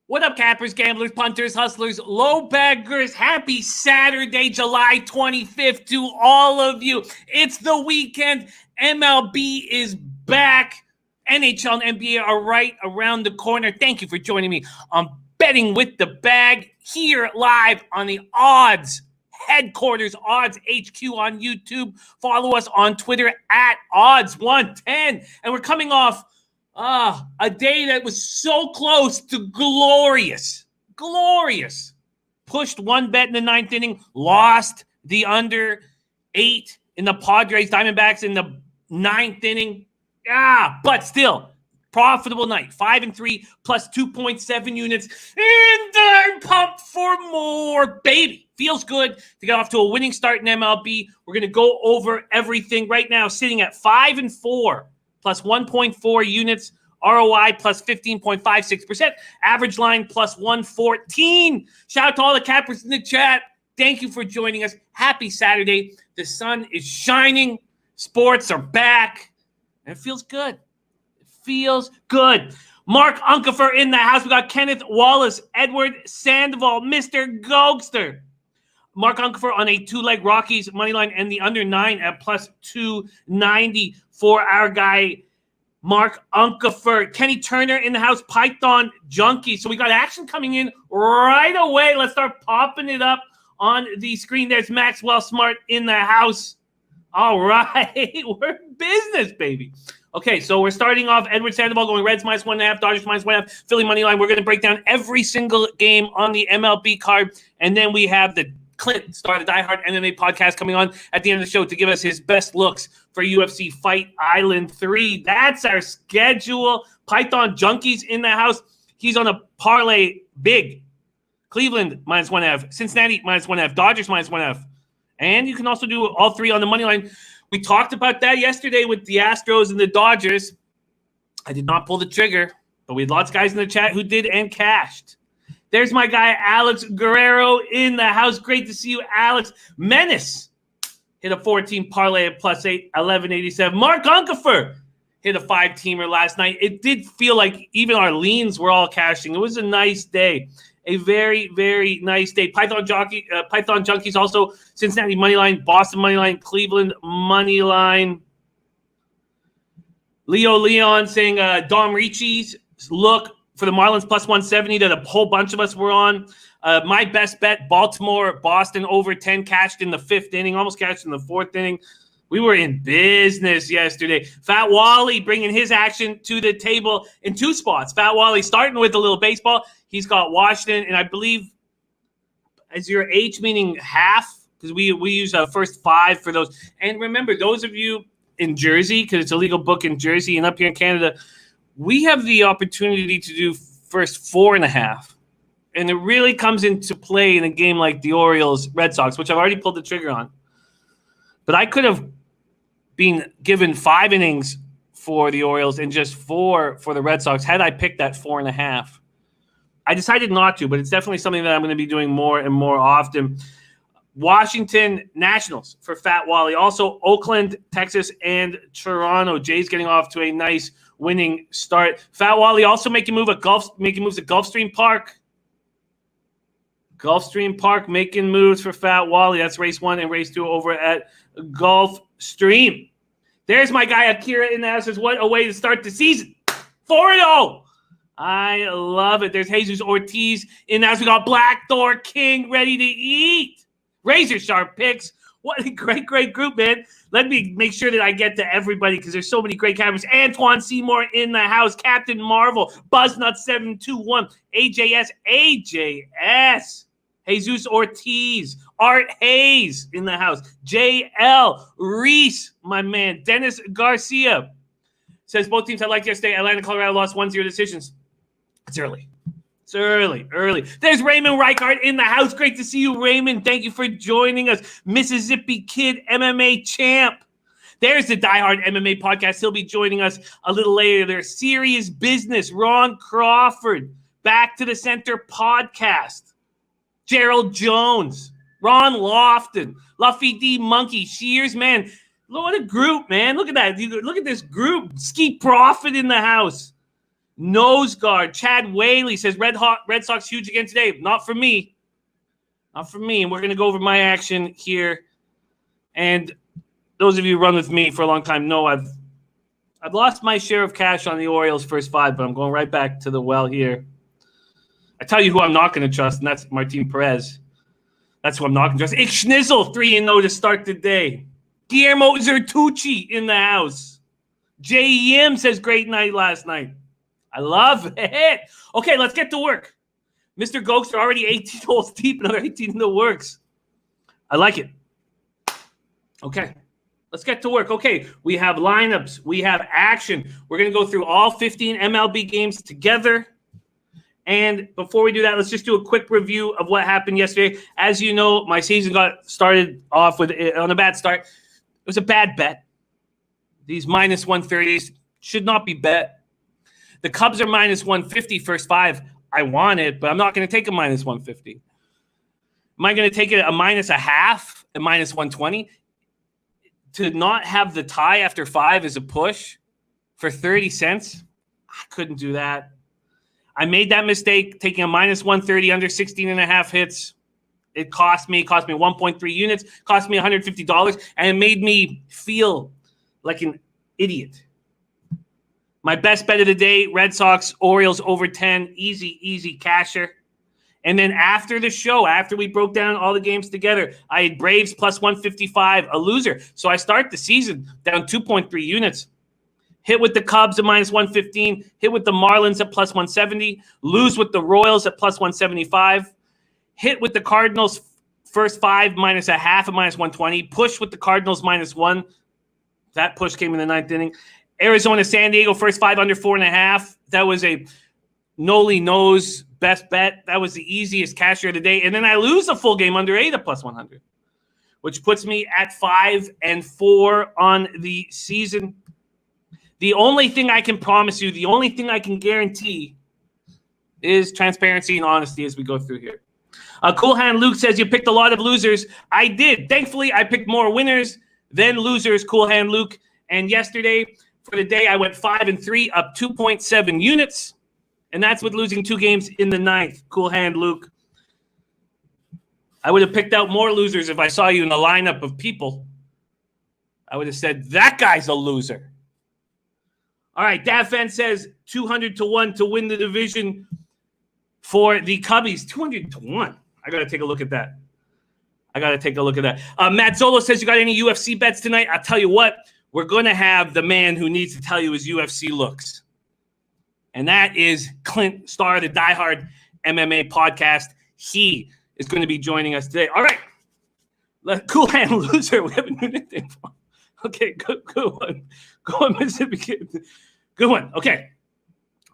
What up, cappers, gamblers, punters, hustlers, low baggers? Happy Saturday, July 25th to all of you. It's the weekend. MLB is back. NHL and NBA are right around the corner. Thank you for joining me on Betting with the Bag here live on the Odds Headquarters, Odds HQ on YouTube. Follow us on Twitter at Odds110. And we're coming off a day that was so close to glorious. Glorious. Pushed one bet in the ninth inning, lost the under 8 in the Padres Diamondbacks in the ninth inning. But still, profitable night. 5-3 plus 2.7 units. And I'm pumped for more, baby. Feels good to get off to a winning start in MLB. We're going to go over everything right now, sitting at 5-4. Plus 1.4 units, ROI plus 15.56%, average line plus 114. Shout out to all the cappers in the chat. Thank you for joining us. Happy Saturday. The sun is shining. Sports are back. And it feels good. It feels good. Mark Unkefer in the house. We got Kenneth Wallace, Edward Sandoval, Mr. Gokster. Mark Unkefer on a two-leg Rockies money line and the under 9 at plus 290 for our guy, Mark Unkefer. Kenny Turner in the house, Python Junkie. So we got action coming in right away. Let's start popping it up on the screen. There's Maxwell Smart in the house. All right. We're in business, baby. Okay, so we're starting off Edward Sandoval going Reds minus 1.5, Dodgers minus 1.5, Philly money line. We're going to break down every single game on the MLB card. And then we have the Clint started Die Hard MMA podcast coming on at the end of the show to give us his best looks for UFC Fight Island 3. That's our schedule. Python Junkies in the house. He's on a parlay big. Cleveland minus 1.5, Cincinnati minus 1.5, Dodgers minus 1.5. And you can also do all three on the money line. We talked about that yesterday with the Astros and the Dodgers. I did not pull the trigger, but we had lots of guys in the chat who did and cashed. There's my guy, Alex Guerrero in the house. Great to see you, Alex. Menace hit a 14 parlay at plus 8, 11.87. Mark Unkefer hit a 5-teamer last night. It did feel like even our leans were all cashing. It was a nice day. A very, very nice day. Python Junkies also Cincinnati money line, Boston money line, Cleveland money line. Leo Leon saying Dom Ricci's look for the Marlins plus 170 that a whole bunch of us were on. My best bet, Baltimore, Boston over 10, cashed in the 5th inning, almost cashed in the 4th inning. We were in business yesterday. Fat Wally bringing his action to the table in 2 spots. Fat Wally starting with a little baseball. He's got Washington, and I believe as your H meaning half, because we use first 5 for those. And remember, those of you in Jersey, because it's a legal book in Jersey and up here in Canada, we have the opportunity to do first 4.5. And it really comes into play in a game like the Orioles-Red Sox, which I've already pulled the trigger on. But I could have been given 5 innings for the Orioles and just 4 for the Red Sox had I picked that 4.5. I decided not to, but it's definitely something that I'm going to be doing more and more often. Washington Nationals for Fat Wally. Also, Oakland, Texas, and Toronto. Jay's getting off to a nice winning start. Fat Wally also making moves at Gulfstream Park. Gulfstream Park making moves for Fat Wally. That's race 1 and race 2 over at Gulfstream. There's my guy Akira in the house. What a way to start the season. 4-0. I love it. There's Jesus Ortiz in the house. We got Black Thor King ready to eat. RazorSharpPicks. What a great, great group, man. Let me make sure that I get to everybody because there's so many great cameras. Antoine Seymour in the house. Captain Marvel. Buznut721. AJS. Jesus Ortiz. Art Haze in the house. JL Reese, my man. Dennis Garcia says both teams I liked yesterday. Atlanta, Colorado lost 1-0 decisions. It's early. It's early. There's Raymond Reichart in the house. Great to see you, Raymond. Thank you for joining us. Mississippi Kid MMA champ. There's the Die Hard MMA podcast. He'll be joining us a little later. There's Serious Business. Ron Crawford. Back to the Center podcast. Gerald Jones. Ron Lofton. Luffy D. Monkey. Shears, man. What a group, man. Look at that. Look at this group. Ski Profit in the house. Nose guard. Chad Whaley says Red Sox huge again today. Not for me. Not for me. And we're going to go over my action here. And those of you who run with me for a long time know I've lost my share of cash on the Orioles first 5, but I'm going right back to the well here. I tell you who I'm not going to trust, and that's Martin Perez. That's who I'm not going to trust. Ich Schnizzle, 3-0 to start the day. Guillermo Zertucci in the house. Jay Yim says great night last night. I love it. Okay, let's get to work. Mr. Gokes are already 18 holes deep, another 18 in the works. I like it. Okay, let's get to work. Okay, we have lineups. We have action. We're going to go through all 15 MLB games together. And before we do that, let's just do a quick review of what happened yesterday. As you know, my season got started off on a bad start. It was a bad bet. These minus 130s should not be bet. The Cubs are minus 150 first 5. I want it, but I'm not going to take a minus 150. Am I going to take it a minus a half, a minus 120? To not have the tie after 5 is a push for 30 cents. I couldn't do that. I made that mistake taking a minus 130 under 16 and a half hits. It cost me 1.3 units, cost me $150, and it made me feel like an idiot. My best bet of the day, Red Sox, Orioles over 10, easy casher. And then after the show, after we broke down all the games together, I had Braves plus 155, a loser. So I start the season down 2.3 units. Hit with the Cubs at minus 115, hit with the Marlins at plus 170, lose with the Royals at plus 175, hit with the Cardinals first 5 minus a half at minus 120, push with the Cardinals minus 1. That push came in the 9th inning. Arizona, San Diego first 5 under 4.5. That was a Noli knows best bet. That was the easiest casher of the day. And then I lose a full game under 8 at plus 100, which puts me at 5-4 on the season. The only thing I can promise you, the only thing I can guarantee is transparency and honesty as we go through here. Cool Hand Luke says you picked a lot of losers. I did. Thankfully, I picked more winners than losers, Cool Hand Luke. And yesterday, for the day, I went 5-3, up 2.7 units. And that's with losing 2 games in the 9th, Cool Hand Luke. I would have picked out more losers if I saw you in the lineup of people. I would have said, that guy's a loser. All right, Davfan says 200-1 to win the division for the Cubbies. 200-1. I got to take a look at that. Matt Zolo says, you got any UFC bets tonight? I'll tell you what, we're going to have the man who needs to tell you his UFC looks. And that is Clint Starr, the diehard MMA podcast. He is going to be joining us today. All right. Cool Hand Loser. We have a new nickname for him. Okay, good one. Go on, Mississippi Kid. Good one. Okay.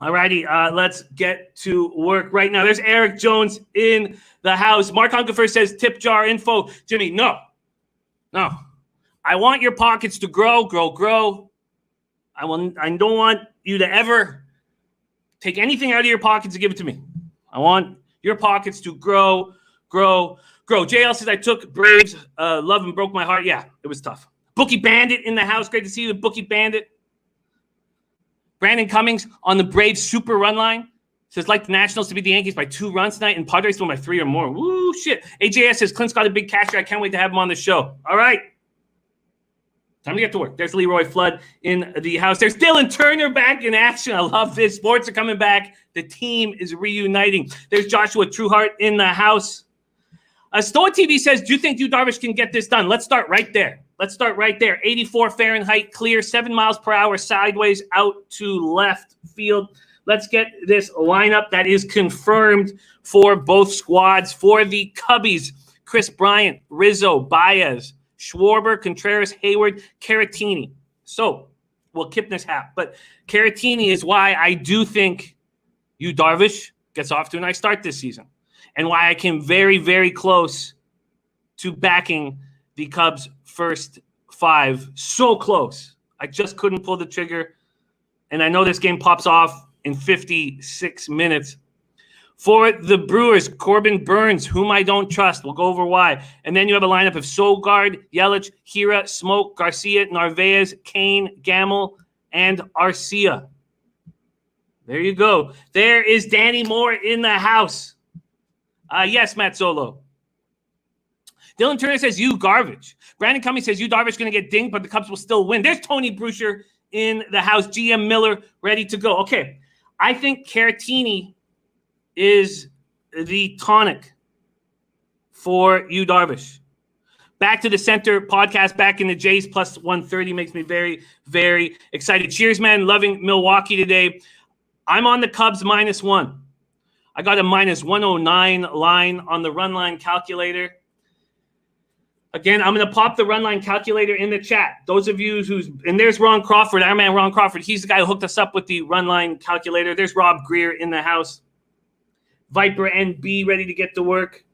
All righty. Let's get to work right now. There's Eric Jones in the house. Mark Hunkerfer says tip jar info. Jimmy, no. I want your pockets to grow. I don't want you to ever take anything out of your pockets and give it to me. I want your pockets to grow. JL says I took Braves. Love and broke my heart. Yeah, it was tough. Bookie Bandit in the house. Great to see you, the Bookie Bandit. Brandon Cummings on the Braves super run line. Says, like the Nationals to beat the Yankees by 2 runs tonight and Padres win by 3 or more. Woo, shit. AJS says, Clint's got a big casher. I can't wait to have him on the show. All right. Time to get to work. There's Leroy Flood in the house. There's Dylan Turner back in action. I love this. Sports are coming back. The team is reuniting. There's Joshua Trueheart in the house. Stoa TV says, do you think Yu Darvish can get this done? Let's start right there. 84 Fahrenheit clear, 7 miles per hour sideways out to left field. Let's get this lineup that is confirmed for both squads. For the Cubbies, Chris Bryant, Rizzo, Baez, Schwarber, Contreras, Hayward, Caratini. So, well, Kipnis half. But Caratini is why I do think Yu Darvish gets off to a nice start this season. And why I came very, very close to backing the Cubs' first 5. So close. I just couldn't pull the trigger. And I know this game pops off in 56 minutes. For the Brewers, Corbin Burns, whom I don't trust. We'll go over why. And then you have a lineup of Sogard, Yelich, Hira, Smoke, Garcia, Narvaez, Kane, Gamble, and Arcia. There you go. There is Danny Moore in the house. Yes, Matt Solo. Dylan Turner says, you garbage. Brandon Cummings says, you Darvish going to get dinged, but the Cubs will still win. There's Tony Bruscher in the house. GM Miller ready to go. Okay, I think Caratini is the tonic for you Darvish. Back to the Center podcast, back in the Jays plus 130 makes me very, very excited. Cheers, man. Loving Milwaukee today. I'm on the Cubs -1. I got a -109 line on the run line calculator. Again, I'm going to pop the run line calculator in the chat. Those of you and there's Ron Crawford, our man Ron Crawford. He's the guy who hooked us up with the run line calculator. There's Rob Greer in the house. Viper NB ready to get to work.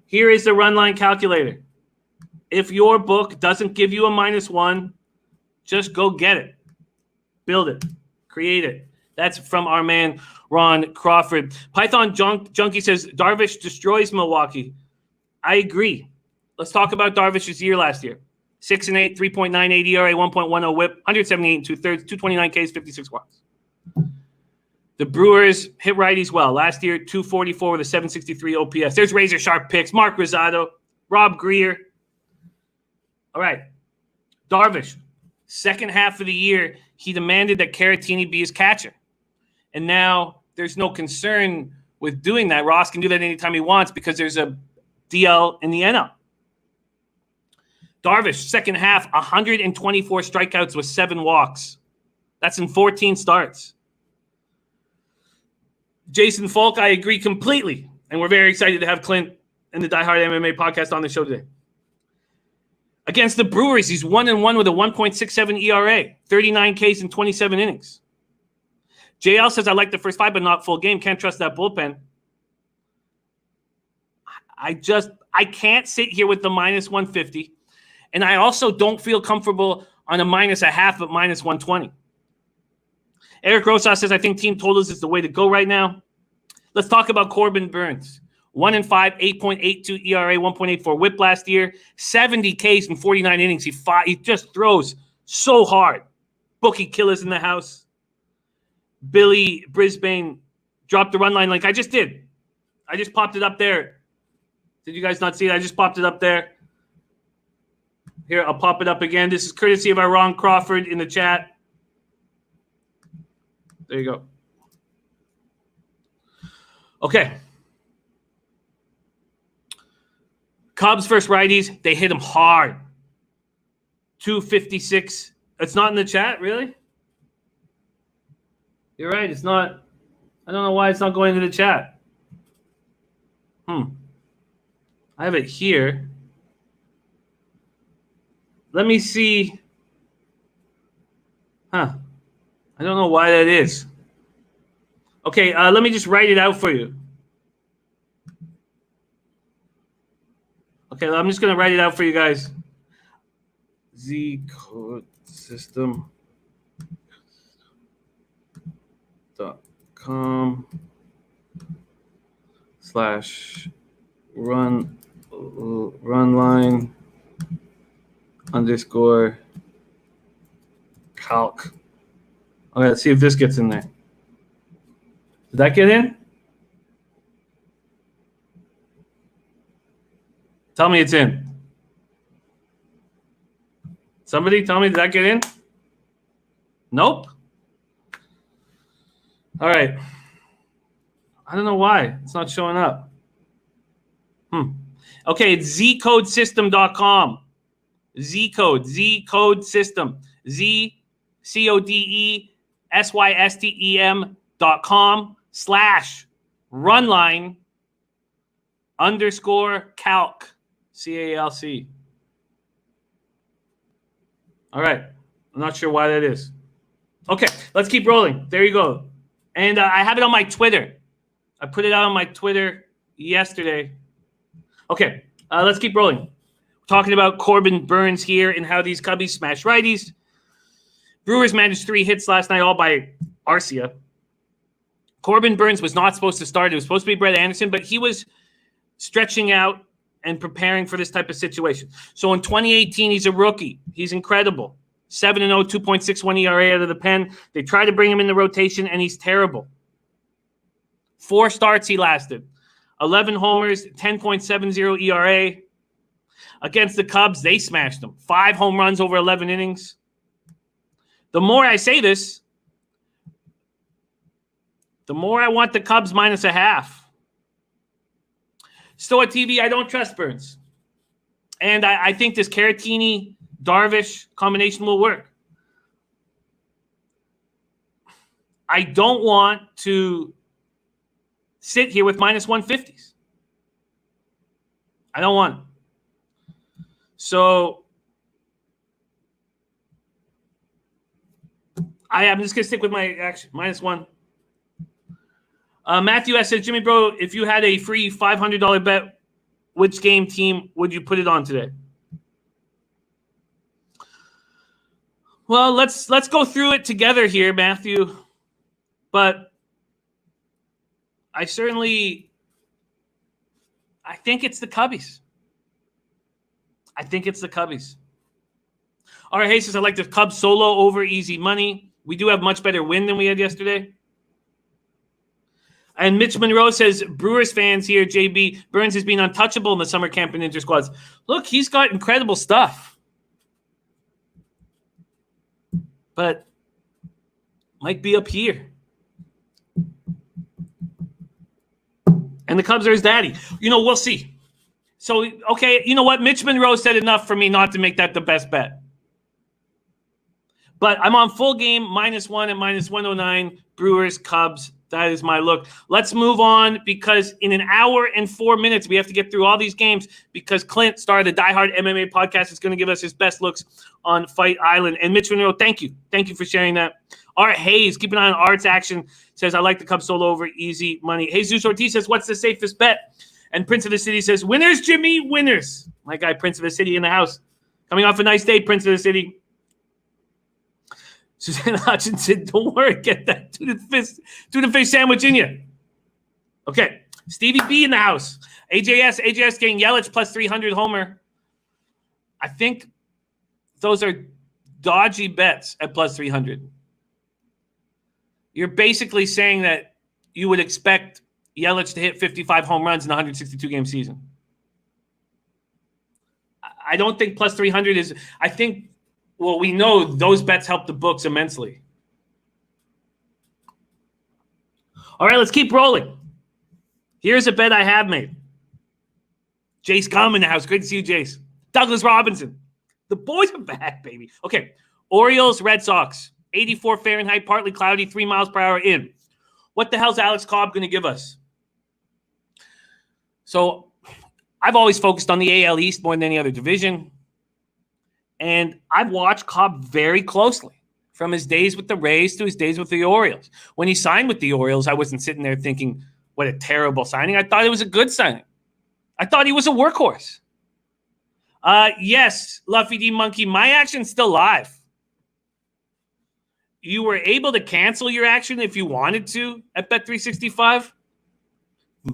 Here is the run line calculator. If your book doesn't give you a -1, just go get it. Build it. Create it. That's from our man, Ron Crawford. Python Junkie says, Darvish destroys Milwaukee. I agree. Let's talk about Darvish's year last year. 6-8, 3.98 ERA, 1.10 whip, 178 2/3, 229 Ks, 56 walks. The Brewers hit righties well. Last year, 244 with a 763 OPS. There's Razor Sharp Picks, Mark Rosado, Rob Greer. All right. Darvish, second half of the year, he demanded that Caratini be his catcher. And now there's no concern with doing that. Ross can do that anytime he wants because there's a DL in the NL. Darvish, second half, 124 strikeouts with 7 walks. That's in 14 starts. Jason Falk, I agree completely. And we're very excited to have Clint and the Die Hard MMA podcast on the show today. Against the Brewers, he's 1-1 with a 1.67 ERA, 39 Ks in 27 innings. JL says, I like the first 5, but not full game. Can't trust that bullpen. I can't sit here with the -150. And I also don't feel comfortable on a -0.5, but -120. Eric Rosas says, I think team totals is the way to go right now. Let's talk about Corbin Burns. 1-5, 8.82 ERA, 1.84 whip last year, 70 Ks in 49 innings. He just throws so hard. Bookie Killers in the house. Billy Brisbane dropped the run line like I just did. I just popped it up there. Did you guys not see it? I just popped it up there. Here, I'll pop it up again. This is courtesy of our Ron Crawford in the chat. There you go. Okay. Cubs versus righties. They hit him hard. 256. It's not in the chat, really? You're right. It's not. I don't know why it's not going to the chat. I have it here. Let me see. I don't know why that is. Okay, let me just write it out for you. Okay, I'm just going to write it out for you guys. Zcode system.com/runline _ calc. Okay, let's see if this gets in there. Did that get in? Tell me it's in. Somebody tell me, did that get in? Nope. All right. I don't know why it's not showing up. Okay, it's zcodesystem.com. Zcode system. ZCODESYSTEM.com/runline _ calc. CALC. All right. I'm not sure why that is. Okay, let's keep rolling. There you go. And I have it on my Twitter. I put it out on my Twitter yesterday. Okay, let's keep rolling. We're talking about Corbin Burns here and how these Cubbies smash righties. Brewers managed 3 hits last night, all by Arcia. Corbin Burns was not supposed to start. It was supposed to be Brett Anderson, but he was stretching out and preparing for this type of situation. So in 2018, he's a rookie. He's incredible. 7-0, 2.61 ERA out of the pen. They tried to bring him in the rotation, and he's terrible. 4 starts he lasted. 11 homers, 10.70 ERA. Against the Cubs, they smashed him. 5 home runs over 11 innings. The more I say this, the more I want the Cubs -0.5. Still at TV, I don't trust Burns. And I think this Caratini-Darvish combination will work. I don't want to sit here with -150s. I don't want it. So I'm just going to stick with my action, -1. Matthew S. says, Jimmy Bro, if you had a free $500 bet, which game team would you put it on today? Well, let's go through it together here, Matthew. But I think it's the Cubbies. All right, Haze says, I like the Cubs solo over easy money. We do have much better win than we had yesterday. And Mitch Monroe says, Brewers fans here, JB, Burns has been untouchable in the summer camp and inter squads. Look, he's got incredible stuff. But might be up here. And the Cubs are his daddy. We'll see. So, okay, you know what? Mitch Monroe said enough for me not to make that the best bet. But I'm on full game, -1 at -109, Brewers, Cubs. That is my look. Let's move on because in an hour and 4 minutes, we have to get through all these games because Clint, star of the Die Hard MMA podcast, is going to give us his best looks on Fight Island. And Mitch Monroe, thank you. Thank you for sharing that. Art Hayes, keep an eye on Art's action, says, I like the Cubs solo over easy money. Jesus Ortiz says, what's the safest bet? And Prince of the City says, winners, Jimmy, winners. My guy, Prince of the City in the house. Coming off a nice day, Prince of the City. Suzanne Hutchinson, don't worry, get that tuna fish sandwich in you. Okay, Stevie B in the house. AJS getting Yelich +300 homer. I think those are dodgy bets at +300. You're basically saying that you would expect Yelich to hit 55 home runs in a 162-game season. I don't think +300 is – I think – well, we know those bets help the books immensely. All right, let's keep rolling. Here's a bet I have made. Jace Gum in the house. Great to see you, Jace. Douglas Robinson. The boys are back, baby. Okay, Orioles, Red Sox. 84 Fahrenheit, partly cloudy, 3 miles per hour in. What the hell's Alex Cobb going to give us? So I've always focused on the AL East more than any other division. And I've watched Cobb very closely from his days with the Rays to his days with the Orioles. When he signed with the Orioles, I wasn't sitting there thinking, what a terrible signing. I thought it was a good signing. I thought he was a workhorse. Yes, Luffy D Monkey, my action's still live. You were able to cancel your action if you wanted to at Bet365,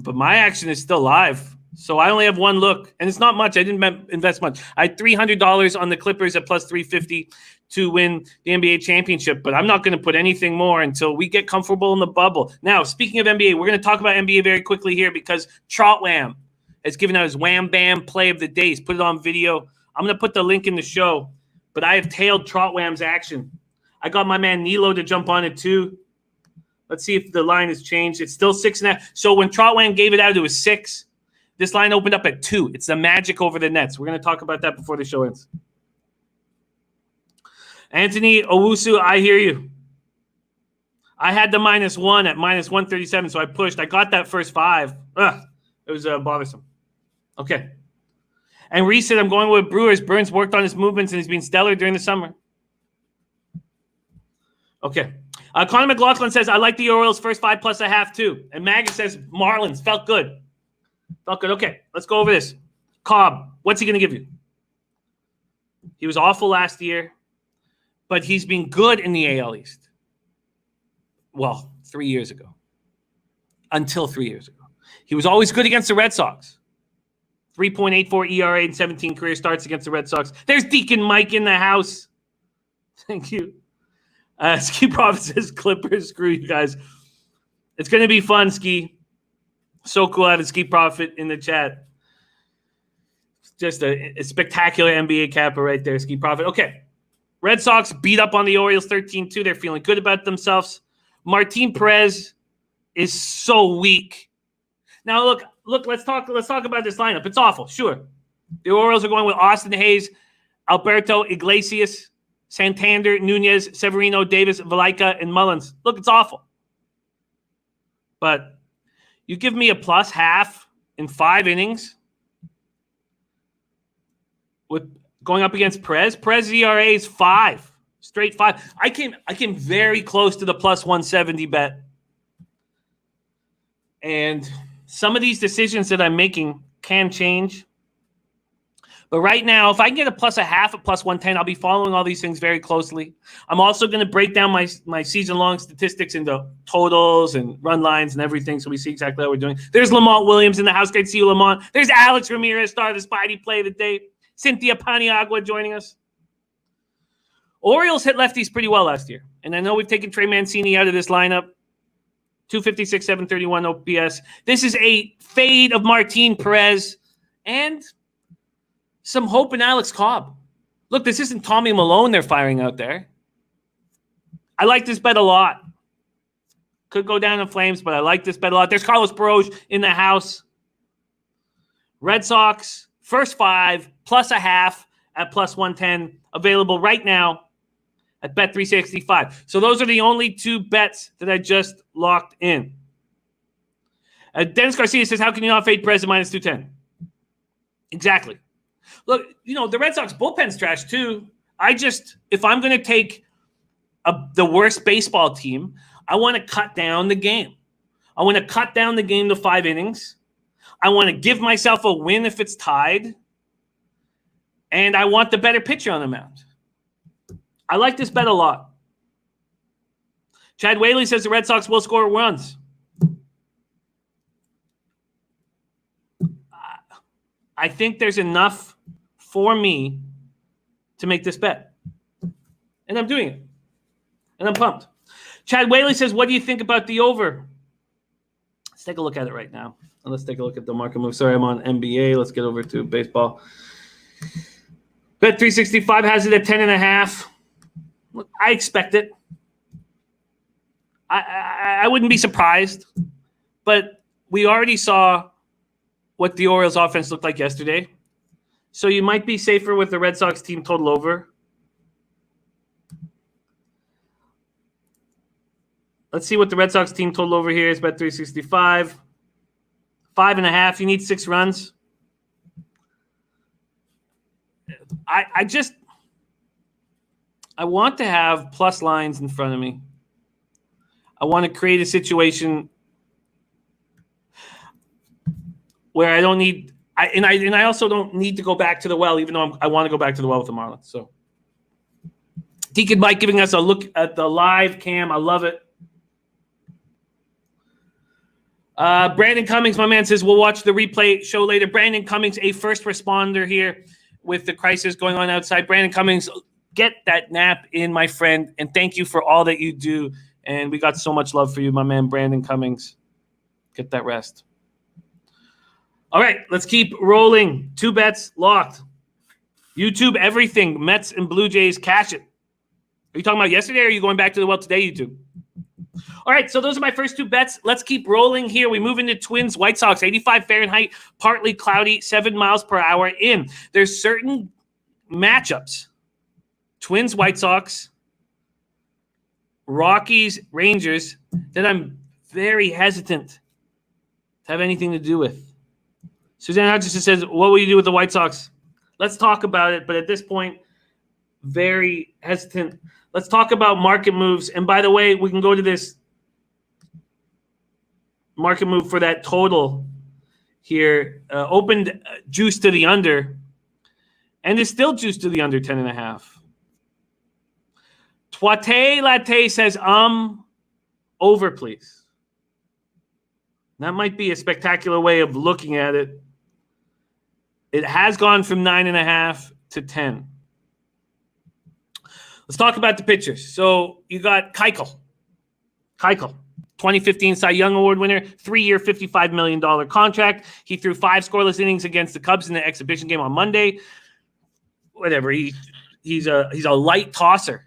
but my action is still live. So I only have one look, and it's not much. I didn't invest much. I had $300 on the Clippers at +350 to win the NBA championship, but I'm not going to put anything more until we get comfortable in the bubble. Now, speaking of NBA, we're going to talk about NBA very quickly here because Trotwam has given out his Wham Bam play of the day. He's put it on video. I'm going to put the link in the show, but I have tailed Trotwam's action. I got my man Nilo to jump on it too. Let's see if the line has changed. It's still 6.5. So when Trotwam gave it out, it was 6. This line opened up at 2. It's the Magic over the Nets. We're going to talk about that before the show ends. Anthony Owusu, I hear you. I had the -1 at -137, so I pushed. I got that first 5. It was bothersome. Okay. And Reese said, I'm going with Brewers. Burns worked on his movements, and he's been stellar during the summer. Okay. Connor McLaughlin says, I like the Orioles first 5 +0.5 too. And Magus says, Marlins. Felt good. Okay, let's go over this. Cobb, what's he going to give you? He was awful last year, but he's been good in the AL East. Well, 3 years ago. Until 3 years ago. He was always good against the Red Sox. 3.84 ERA and 17 career starts against the Red Sox. There's Deacon Mike in the house. Thank you. Ski Prophet says Clippers. Screw you guys. It's going to be fun, Ski. So cool to have a Ski Prophet in the chat. Just a spectacular NBA capper right there, Ski Prophet. Okay. Red Sox beat up on the Orioles 13-2. They're feeling good about themselves. Martin Perez is so weak. Now, look, let's talk about this lineup. It's awful, sure. The Orioles are going with Austin Haze, Alberto Iglesias, Santander, Nunez, Severino, Davis, Valaika, and Mullins. Look, it's awful. But you give me a plus half in 5 innings with going up against Perez. Perez ERA is 5, straight 5. I came very close to the plus 170 bet. And some of these decisions that I'm making can change. But right now, if I can get a plus a half, a plus 110, I'll be following all these things very closely. I'm also going to break down my season-long statistics into totals and run lines and everything, so we see exactly how we're doing. There's Lamont Williams in the house. Great to see you, Lamont. There's Alex Ramirez, star of the Spidey play of the day. Cynthia Paniagua joining us. Orioles hit lefties pretty well last year, and I know we've taken Trey Mancini out of this lineup. 256, 731 OPS. This is a fade of Martin Perez and some hope in Alex Cobb. Look, this isn't Tommy Malone they're firing out there. I like this bet a lot. Could go down in flames, but I like this bet a lot. There's Carlos Baroj in the house. Red Sox, first 5, plus a half at plus 110. Available right now at Bet365. So those are the only 2 bets that I just locked in. Dennis Garcia says, how can you not fade Perez at minus 210? Exactly. Look, the Red Sox bullpen's trash too. If I'm going to take the worst baseball team, I want to cut down the game. I want to cut down the game to 5 innings. I want to give myself a win if it's tied. And I want the better pitcher on the mound. I like this bet a lot. Chad Whaley says the Red Sox will score runs. I think there's enough for me to make this bet. And I'm doing it. And I'm pumped. Chad Whaley says, what do you think about the over? Let's take a look at it right now. And let's take a look at the market move. Sorry, I'm on NBA. Let's get over to baseball. Bet365 has it at 10.5. Look, I expect it. I wouldn't be surprised. But we already saw what the Orioles offense looked like yesterday. So you might be safer with the Red Sox team total over. Let's see what the Red Sox team total over here is. Bet 365. 5.5. You need 6 runs. I want to have plus lines in front of me. I want to create a situation where I don't need I also don't need to go back to the well, even though I want to go back to the well with the Marlins. So Deacon Mike giving us a look at the live cam. I love it. Brandon Cummings, my man, says we'll watch the replay show later. Brandon Cummings, a first responder here with the crisis going on outside. Brandon Cummings, get that nap in, my friend, and thank you for all that you do. And we got so much love for you, my man, Brandon Cummings. Get that rest. All right, let's keep rolling. 2 bets locked. YouTube, everything. Mets and Blue Jays, cash it. Are you talking about yesterday, or are you going back to the well today, YouTube? All right, so those are my first 2 bets. Let's keep rolling here. We move into Twins, White Sox, 85 Fahrenheit, partly cloudy, 7 miles per hour in. There's certain matchups. Twins, White Sox, Rockies, Rangers, that I'm very hesitant to have anything to do with. Suzanne Hutchinson says, what will you do with the White Sox? Let's talk about it, but at this point, very hesitant. Let's talk about market moves. And by the way, we can go to this market move for that total here. Opened juice to the under, and is still juice to the under 10.5. Twatty Latte says, over, please. That might be a spectacular way of looking at it. It has gone from 9.5 to 10. Let's talk about the pitchers. So you got Keuchel, 2015 Cy Young Award winner, 3-year, $55 million contract. He threw 5 scoreless innings against the Cubs in the exhibition game on Monday. Whatever. He's a light tosser,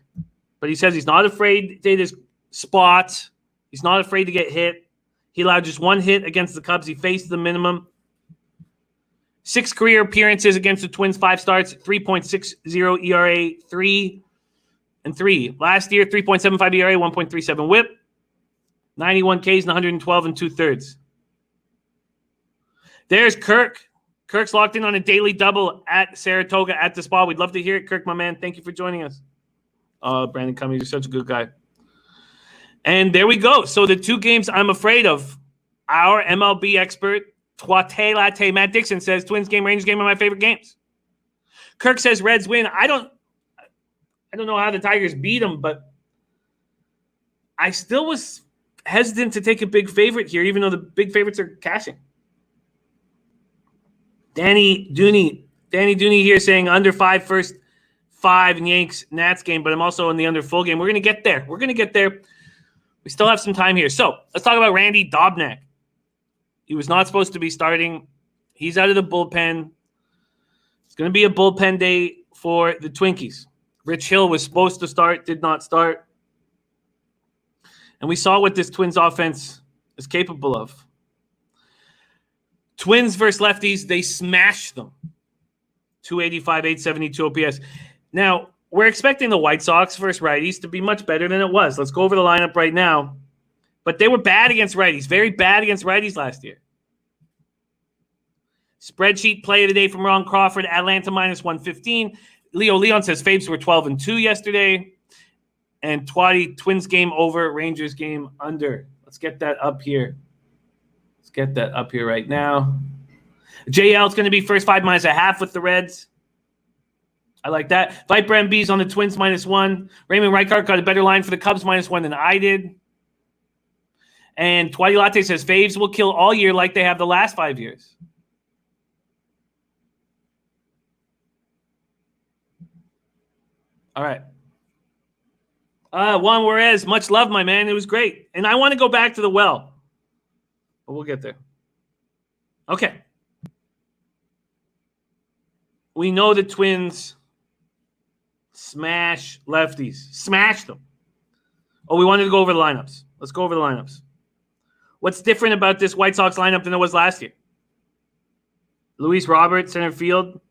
but he says he's not afraid to take his spots. He's not afraid to get hit. He allowed just 1 hit against the Cubs. He faced the minimum. 6 career appearances against the Twins, 5 starts, 3.60 ERA, 3-3. Last year, 3.75 ERA, 1.37 WHIP, 91 Ks and 112 2/3. There's Kirk. Kirk's locked in on a daily double at Saratoga at the spa. We'd love to hear it, Kirk, my man. Thank you for joining us. Brandon Cummings, you're such a good guy. And there we go. So the 2 games I'm afraid of. Our MLB expert, Twatty Latte, Matt Dixon, says Twins game, Rangers game are my favorite games. Kirk says Reds win. I don't know how the Tigers beat them, but I still was hesitant to take a big favorite here, even though the big favorites are cashing. Danny Dooney here saying under 5 first 5 in Yanks Nats game, but I'm also in the under full game. We're going to get there. We still have some time here. So let's talk about Randy Dobnak. He was not supposed to be starting. He's out of the bullpen. It's going to be a bullpen day for the Twinkies. Rich Hill was supposed to start, did not start. And we saw what this Twins offense is capable of. Twins versus lefties, they smashed them. 285, 872 OPS. Now, we're expecting the White Sox versus righties to be much better than it was. Let's go over the lineup right now. But they were bad against righties, very bad against righties last year. Spreadsheet play of the day from Ron Crawford, Atlanta minus 115. Leo Leon says Fabes were 12-2 yesterday. And Twatty, Twins game over, Rangers game under. Let's get that up here. Right now. JL is going to be first 5 minus a half with the Reds. I like that. Viper MB's on the Twins minus 1. Raymond Reichart got a better line for the Cubs minus 1 than I did. And Twatty Latte says Faves will kill all year like they have the last 5 years. All right. Juan Juarez, much love, my man. It was great. And I want to go back to the well. But we'll get there. Okay. We know the Twins smash lefties. Smash them. Oh, we wanted to go over the lineups. Let's go over the lineups. What's different about this White Sox lineup than it was last year? Luis Robert, center field.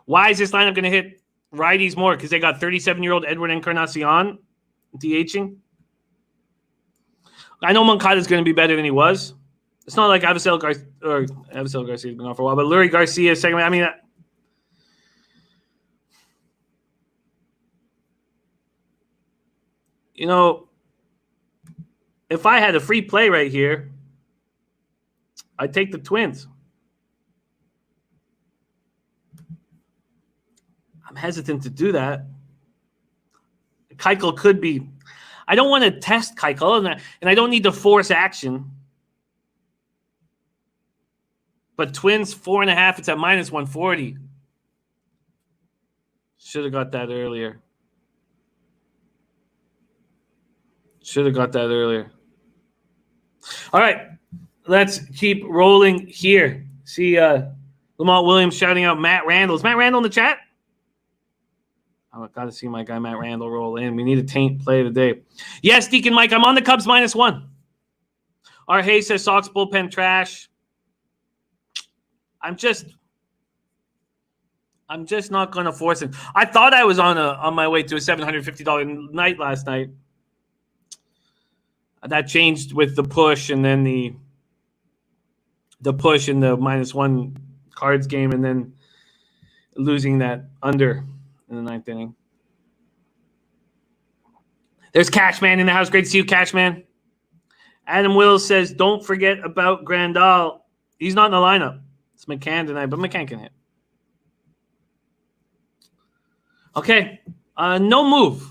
Why is this lineup going to hit righties more? Because they got 37-year-old Edward Encarnacion DHing. I know Moncada is going to be better than he was. It's not like Avisel Garcia's been on for a while, but Lurie Garcia, second. I mean, if I had a free play right here, I'd take the Twins. I'm hesitant to do that. Keuchel could be. I don't want to test Keuchel, and I don't need to force action. But Twins 4.5, it's at minus 140. Should have got that earlier. All right, let's keep rolling here. See Lamont Williams shouting out Matt Randall. Is Matt Randall in the chat? I've got to see my guy Matt Randall roll in. We need a taint play of the day. Yes, Deacon Mike, I'm on the Cubs minus 1. Our Haze says Sox bullpen trash. I'm just not going to force it. I thought I was on my way to a $750 night last night. That changed with the push and then the push in the minus 1 Cards game and then losing that under in the 9th inning. There's Cashman in the house. Great to see you, Cashman. Adam Wills says, don't forget about Grandal. He's not in the lineup. It's McCann tonight, but McCann can hit. Okay. No move.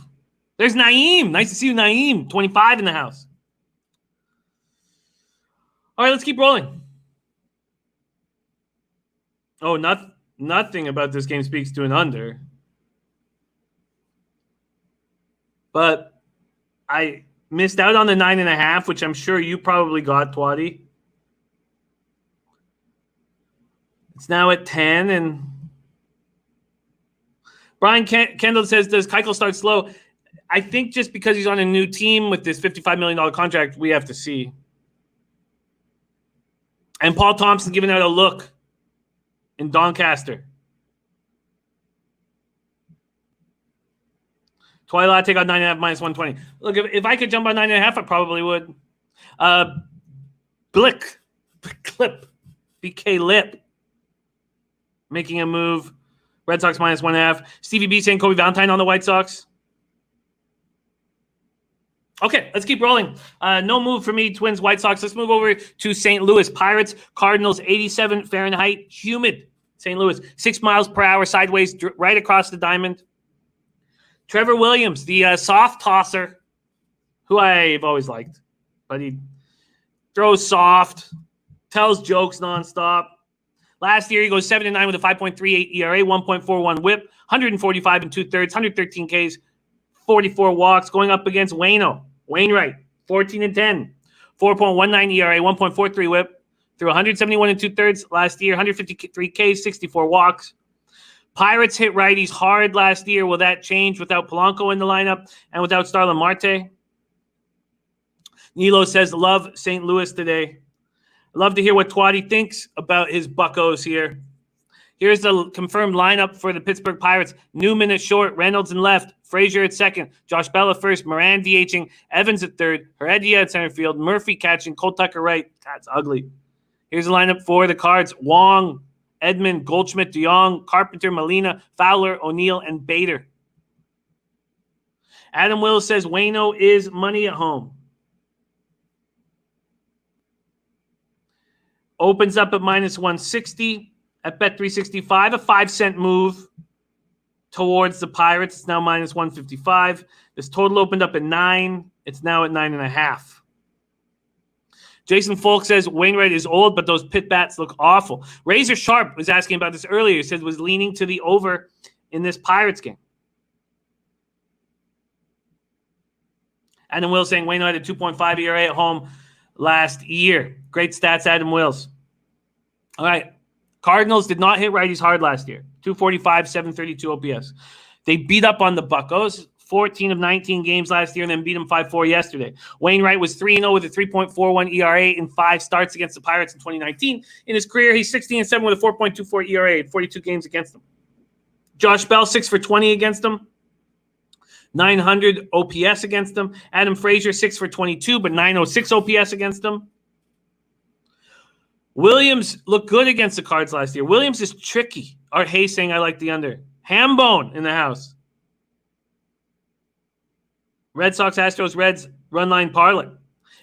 There's Naeem. Nice to see you, Naeem. 25 in the house. All right, let's keep rolling. Oh, nothing about this game speaks to an under. But I missed out on the 9.5, which I'm sure you probably got, Twatty. It's now at 10, and Brian Kendall says, does Keuchel start slow? I think just because he's on a new team with this $55 million contract, we have to see. And Paul Thompson giving out a look in Doncaster. Twatty Latte got 9.5 minus 120. Look, if I could jump on 9.5, I probably would. Clip, BK Lip, making a move. Red Sox minus 1.5. Stevie B saying Kobe Valentine on the White Sox. Okay, let's keep rolling. No move for me, Twins, White Sox. Let's move over to St. Louis. Pirates, Cardinals, 87 Fahrenheit, humid. St. Louis, 6 miles per hour, sideways, right across the diamond. Trevor Williams, the soft tosser, who I've always liked. But he throws soft, tells jokes nonstop. Last year, he goes 7-9 with a 5.38 ERA, 1.41 WHIP, 145 and 2/3, 113 Ks, 44 walks, going up against Wainwright, 14-10, 4.19 ERA, 1.43 WHIP, through 171 and 2/3 last year, 153 Ks, 64 walks. Pirates hit righties hard last year. Will that change without Polanco in the lineup and without Starlin Marte? Nilo says, love St. Louis today. Love to hear what Twatty thinks about his buccos here. Here's the confirmed lineup for the Pittsburgh Pirates. Newman at short, Reynolds in left, Frazier at second, Josh Bell at first, Moran DHing, Evans at third, Heredia at center field, Murphy catching, Cole Tucker right. That's ugly. Here's the lineup for the Cards. Wong, Edmund, Goldschmidt, DeYoung, Carpenter, Molina, Fowler, O'Neill, and Bader. Adam Wills says Waino is money at home. Opens up at minus 160 at Bet365, a 5-cent move towards the Pirates. It's now minus 155. This total opened up at 9. It's now at 9.5. Jason Folk says Wainwright is old, but those pit bats look awful. Razor Sharp was asking about this earlier. He said was leaning to the over in this Pirates game. Adam Wills saying Wainwright had a 2.5 ERA at home last year. Great stats, Adam Wills. All right. Cardinals did not hit righties hard last year. 245, 732 OPS. They beat up on the Buccos, 14 of 19 games last year, and then beat them 5-4 yesterday. Wainwright was 3-0 with a 3.41 ERA in 5 starts against the Pirates in 2019. In his career, he's 16-7 with a 4.24 ERA in 42 games against them. Josh Bell, 6 for 20 against them. 900 OPS against them. Adam Frazier, 6 for 22, but 906 OPS against them. Williams looked good against the Cards last year. Williams is tricky. Art Haze saying I like the under. Hambone in the house. Red Sox, Astros, Reds, run line parlay.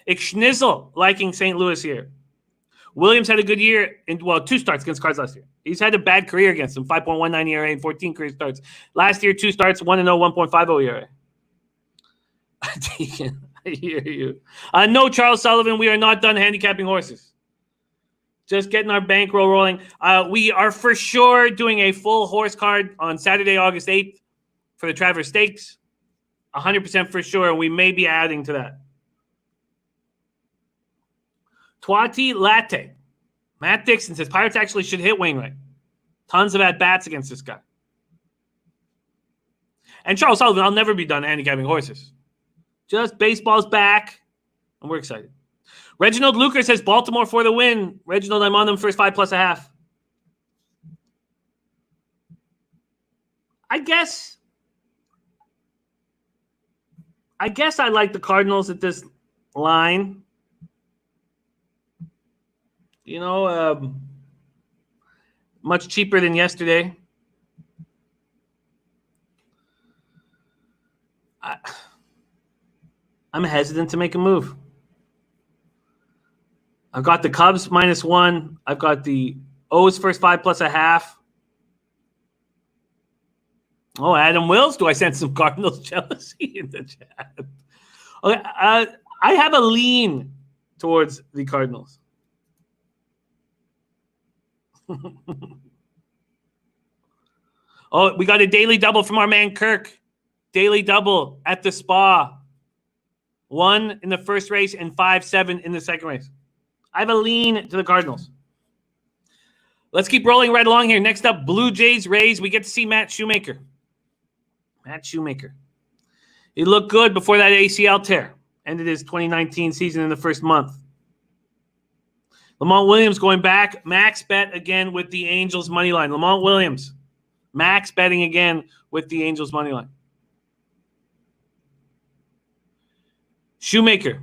Schnizzle liking St. Louis here. Williams had a good year in 2 starts against Cards last year. He's had a bad career against them. 5.19 ERA in 14 career starts. Last year, 2 starts, 1-0, 1.50 ERA. Deacon, I hear you. No, Charles Sullivan, we are not done handicapping horses. Just getting our bankroll rolling. We are for sure doing a full horse card on Saturday, August 8th for the Travers Stakes. 100% for sure. We may be adding to that. Twatty Latte. Matt Dixon says Pirates actually should hit Wainwright. Tons of at-bats against this guy. And Charles Sullivan, I'll never be done handicapping horses. Just baseball's back, and we're excited. Reginald Luker says Baltimore for the win. Reginald, I'm on them first 5+1/2. I guess I like the Cardinals at this line. You know, much cheaper than yesterday. I'm hesitant to make a move. I've got the Cubs -1. I've got the O's first 5+1/2. Oh, Adam Wills, do I sense some Cardinals jealousy in the chat? Okay, I have a lean towards the Cardinals. Oh, we got a daily double from our man Kirk. daily double at the Spa. 1 in the first race and 5-7 in the second race. I have a lean to the Cardinals. Let's keep rolling right along here. Next up, Blue Jays, Rays. We get to see Matt Shoemaker. He looked good before that ACL tear. Ended his 2019 season in the first month. Lamont Williams going back. Max bet again with the Angels money line. Lamont Williams. Max betting again with the Angels money line. Shoemaker.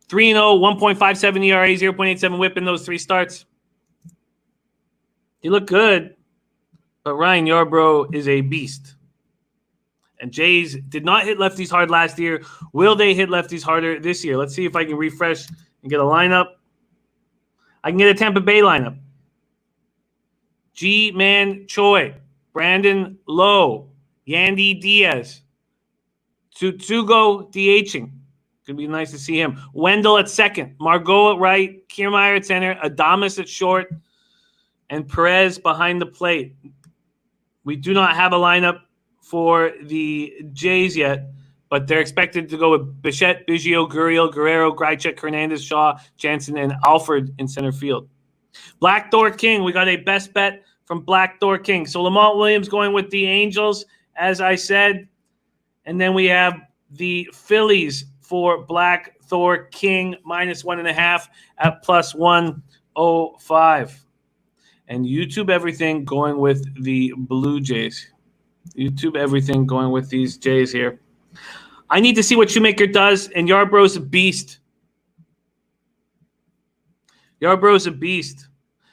3-0, 1.57 ERA, 0.87 whip in those 3 starts. He looked good, but Ryan Yarbrough is a beast. And Jays did not hit lefties hard last year. Will they hit lefties harder this year? Let's see if I can refresh and get a lineup. I can get a Tampa Bay lineup. G-Man Choi, Brandon Lowe, Yandy Diaz, Tsutsugo DHing. Could be nice to see him. Wendell at second, Margot at right, Kiermaier at center, Adames at short, and Perez behind the plate. We do not have a lineup for the Jays yet, but they're expected to go with Bichette, Biggio, Gurriel, Guerrero, Grichuk, Hernandez, Shaw, Jansen, and Alford in center field. Black Thor King, we got a best bet from Black Thor King. So Lamont Williams going with the Angels, as I said. And then we have the Phillies for Black Thor King, -1.5 at +105. And YouTube everything going with the Blue Jays. YouTube everything going with these Jays here. I need to see what Shoemaker does, and Yarbrough's a beast. Yarbrough's a beast.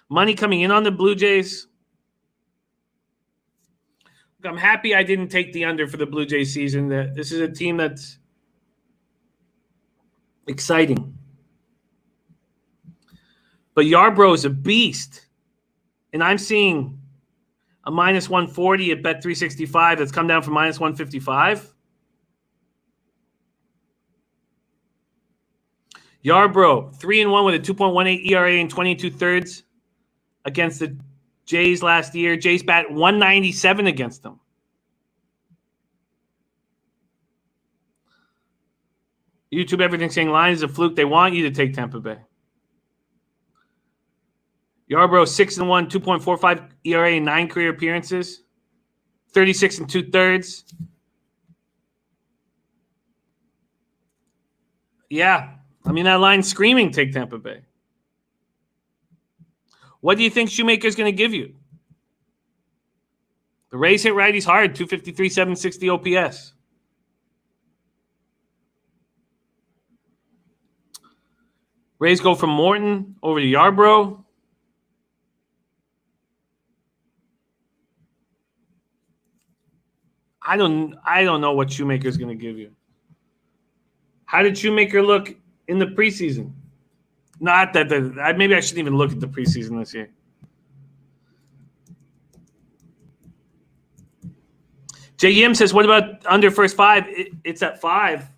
Money coming in on the Blue Jays. I'm happy I didn't take the under for the Blue Jays season. This is a team that's exciting. But Yarbrough's a beast. And I'm seeing a -140 at Bet365 that's come down from -155. Yarbrough, 3-1 with a 2.18 ERA and 22 thirds against the Jays last year. Jays bat 197 against them. YouTube everything saying line is a fluke. They want you to take Tampa Bay. Yarbrough 6-1, 2.45 ERA and 9 career appearances, 36 2/3. Yeah, I mean that line's screaming take Tampa Bay. What do you think Shoemaker's going to give you? The Rays hit righties hard, 253, 760 OPS. Rays go from Morton over to Yarbrough. I don't know what Shoemaker's going to give you. How did Shoemaker look in the preseason? Not that maybe I shouldn't even look at the preseason this year. Jay Yim says, what about under first 5? It's at 5.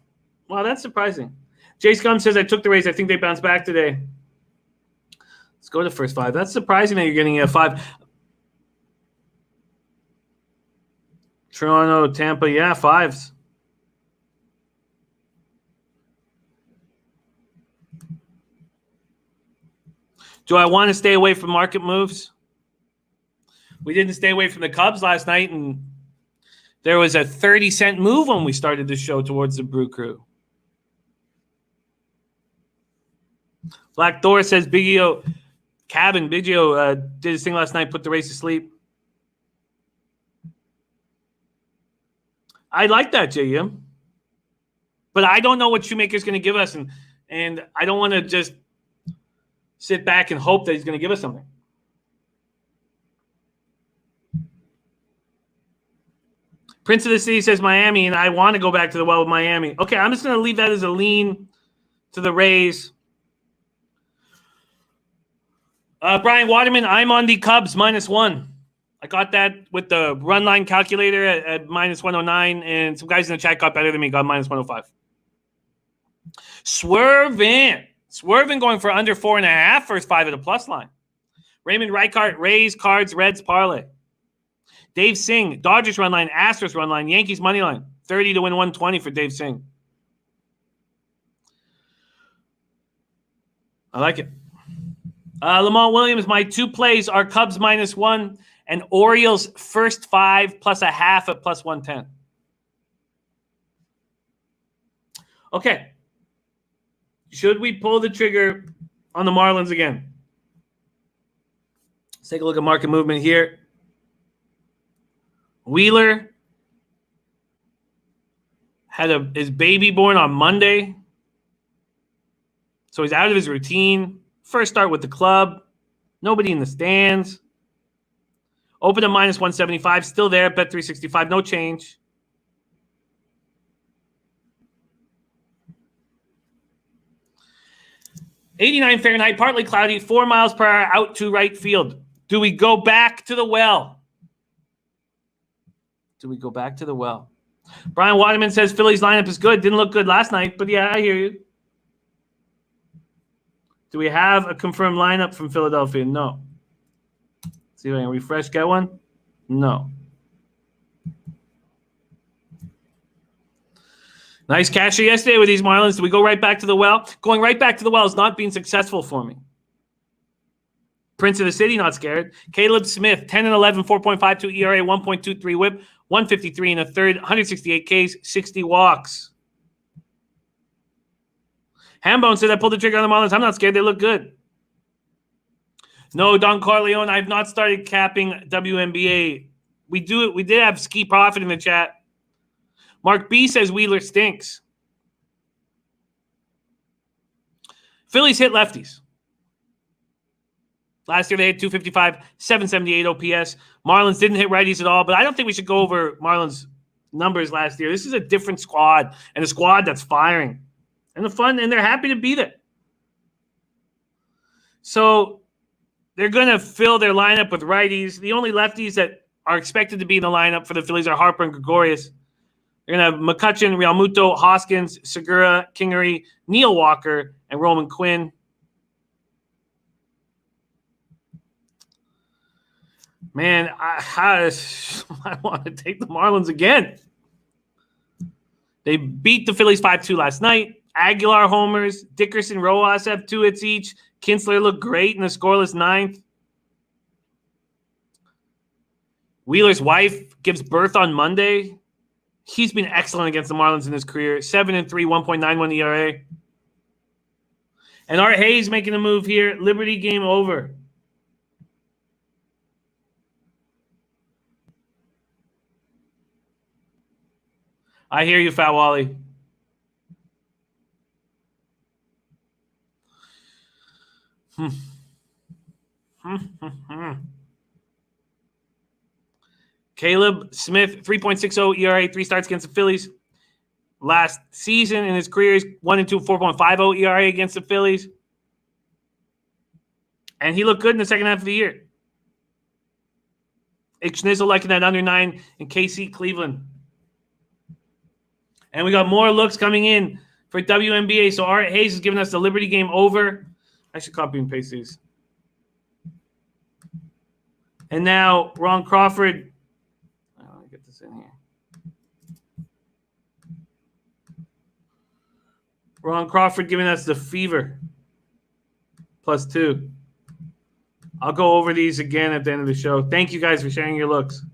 Wow, that's surprising. Jay Scum says, I took the Rays. I think they bounced back today. Let's go to first 5. That's surprising that you're getting a 5. Toronto, Tampa, yeah, 5s. Do I want to stay away from market moves? We didn't stay away from the Cubs last night, and there was a 30-cent move when we started the show towards the Brew Crew. Black Thor says Biggio did his thing last night, put the Rays to sleep. I like that, JM. But I don't know what Shoemaker's going to give us, and I don't want to just sit back and hope that he's going to give us something. Prince of the City says Miami, and I want to go back to the well with Miami. Okay, I'm just going to leave that as a lean to the Rays. Brian Waterman, I'm on the Cubs -1. I got that with the run line calculator at -109, and some guys in the chat got better than me, got -105. Swerving going for under 4.5 first 5 at a plus line. Raymond Reichart, Rays, Cards, Reds, parlay. Dave Singh, Dodgers run line, Astros run line, Yankees money line. 30 to win 120 for Dave Singh. I like it. Lamont Williams, my 2 plays are Cubs -1 and Orioles first 5 plus a half at plus 110. Okay. Should we pull the trigger on the Marlins again? Let's take a look at market movement here. Wheeler had his baby born on Monday. So he's out of his routine. First start with the club. Nobody in the stands. Open at -175. Still there. Bet 365. No change. '89 Fahrenheit. Partly cloudy. 4 miles per hour out to right field. Do we go back to the well? Do we go back to the well? Brian Waterman says Phillies lineup is good. Didn't look good last night, but yeah, I hear you. Do we have a confirmed lineup from Philadelphia? No. See if I can refresh, get one? No. Nice catcher yesterday with these Marlins. Do we go right back to the well? Going right back to the well is not being successful for me. Prince of the City, not scared. Caleb Smith, 10-11, 4.52 ERA, 1.23 whip, 153 in a third, 168 Ks, 60 walks. Hambone said I pulled the trigger on the Marlins. I'm not scared. They look good. No, Don Corleone, I've not started capping WNBA. We did have Ski Profit in the chat. Mark B says Wheeler stinks. Phillies hit lefties. Last year they had 255, 778 OPS. Marlins didn't hit righties at all, but I don't think we should go over Marlins numbers last year. This is a different squad, and a squad that's firing. And they're happy to be there. So they're going to fill their lineup with righties. The only lefties that are expected to be in the lineup for the Phillies are Harper and Gregorius. They're going to have McCutchen, Realmuto, Hoskins, Segura, Kingery, Neil Walker, and Roman Quinn. Man, I want to take the Marlins again. They beat the Phillies 5-2 last night. Aguilar homers. Dickerson, Rojas have 2 hits each. Kinsler looked great in the scoreless 9th. Wheeler's wife gives birth on Monday. He's been excellent against the Marlins in his career. 7-3, 1.91 ERA. And Art Haze making a move here. Liberty game over. I hear you, Fat Wally. Caleb Smith, 3.60 ERA, 3 starts against the Phillies. Last season in his career, he's 1-2, 4.50 ERA against the Phillies. And he looked good in the second half of the year. Schnizzle liking that under 9 in KC Cleveland. And we got more looks coming in for WNBA. So Art Haze is giving us the Liberty game over. I should copy and paste these. And now Ron Crawford. Let me get this in here. Ron Crawford giving us the Fever. +2. I'll go over these again at the end of the show. Thank you guys for sharing your looks.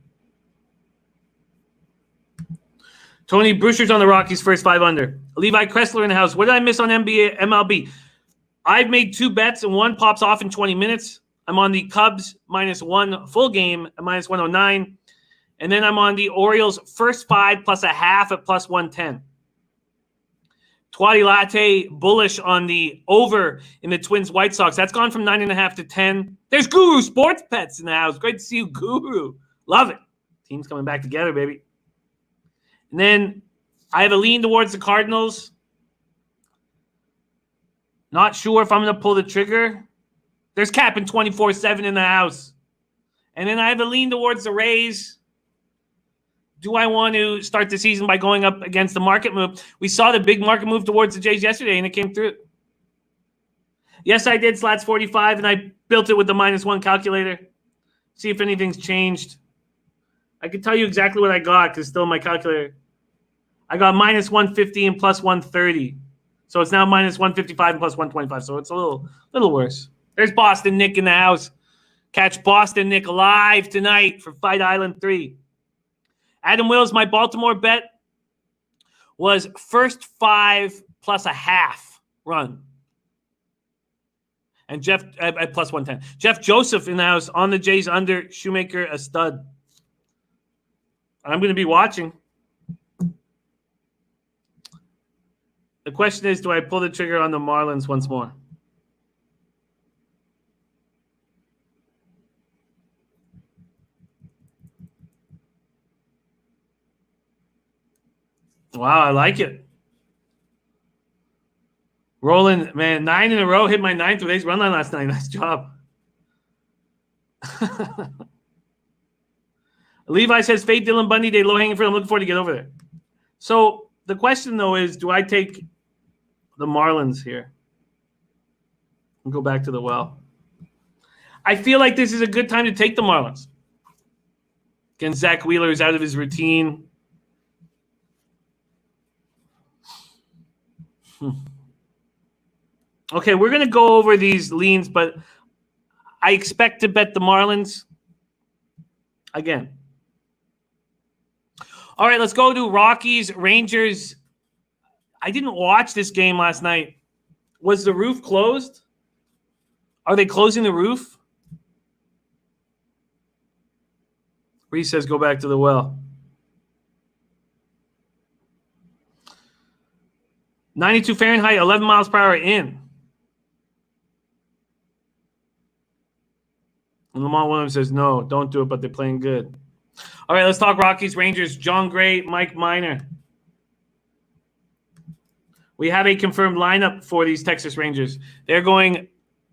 Tony Brewster's on the Rockies first 5 under. Levi Kressler in the house. What did I miss on MLB? I've made 2 bets and one pops off in 20 minutes. I'm on the Cubs -1 full game at -109. And then I'm on the Orioles first 5 plus a half at +110. Twatty Latte bullish on the over in the Twins White Sox. That's gone from 9.5 to 10. There's Guru Sports Pets in the house. Great to see you, Guru. Love it. Team's coming back together, baby. And then I have a lean towards the Cardinals. Not sure if I'm going to pull the trigger. There's Cap'n 24/7 in the house. And then I have a lean towards the Rays. Do I want to start the season by going up against the market move? We saw the big market move towards the Jays yesterday, and it came through. Yes, I did Slats 45, and I built it with the -1 calculator. See if anything's changed. I can tell you exactly what I got because it's still in my calculator. I got minus 150 and plus 130. So it's now minus 155 and plus 125. So it's a little worse. There's Boston Nick in the house. Catch Boston Nick live tonight for Fight Island 3. Adam Wills, my Baltimore bet was first 5 plus a half run. And Jeff at plus 110. Jeff Joseph in the house on the Jays under. Shoemaker a stud. I'm going to be watching. The question is, do I pull the trigger on the Marlins once more? Wow, I like it. Rolling, man, 9 in a row. Hit my 9th with Ace run line last night. Nice job. Levi says, fade Dylan Bundy Day, low hanging fruit. I'm looking forward to get over there. So the question, though, is do I take the Marlins here? And go back to the well. I feel like this is a good time to take the Marlins. Again, Zach Wheeler is out of his routine. Okay, we're going to go over these leans, but I expect to bet the Marlins again. All right, let's go to Rockies, Rangers. I didn't watch this game last night. Was the roof closed? Are they closing the roof? Reese says go back to the well. 92 Fahrenheit, 11 miles per hour in. And Lamont Williams says, no, don't do it, but they're playing good. All right, let's talk Rockies, Rangers. John Gray, Mike Minor. We have a confirmed lineup for these Texas Rangers. They're going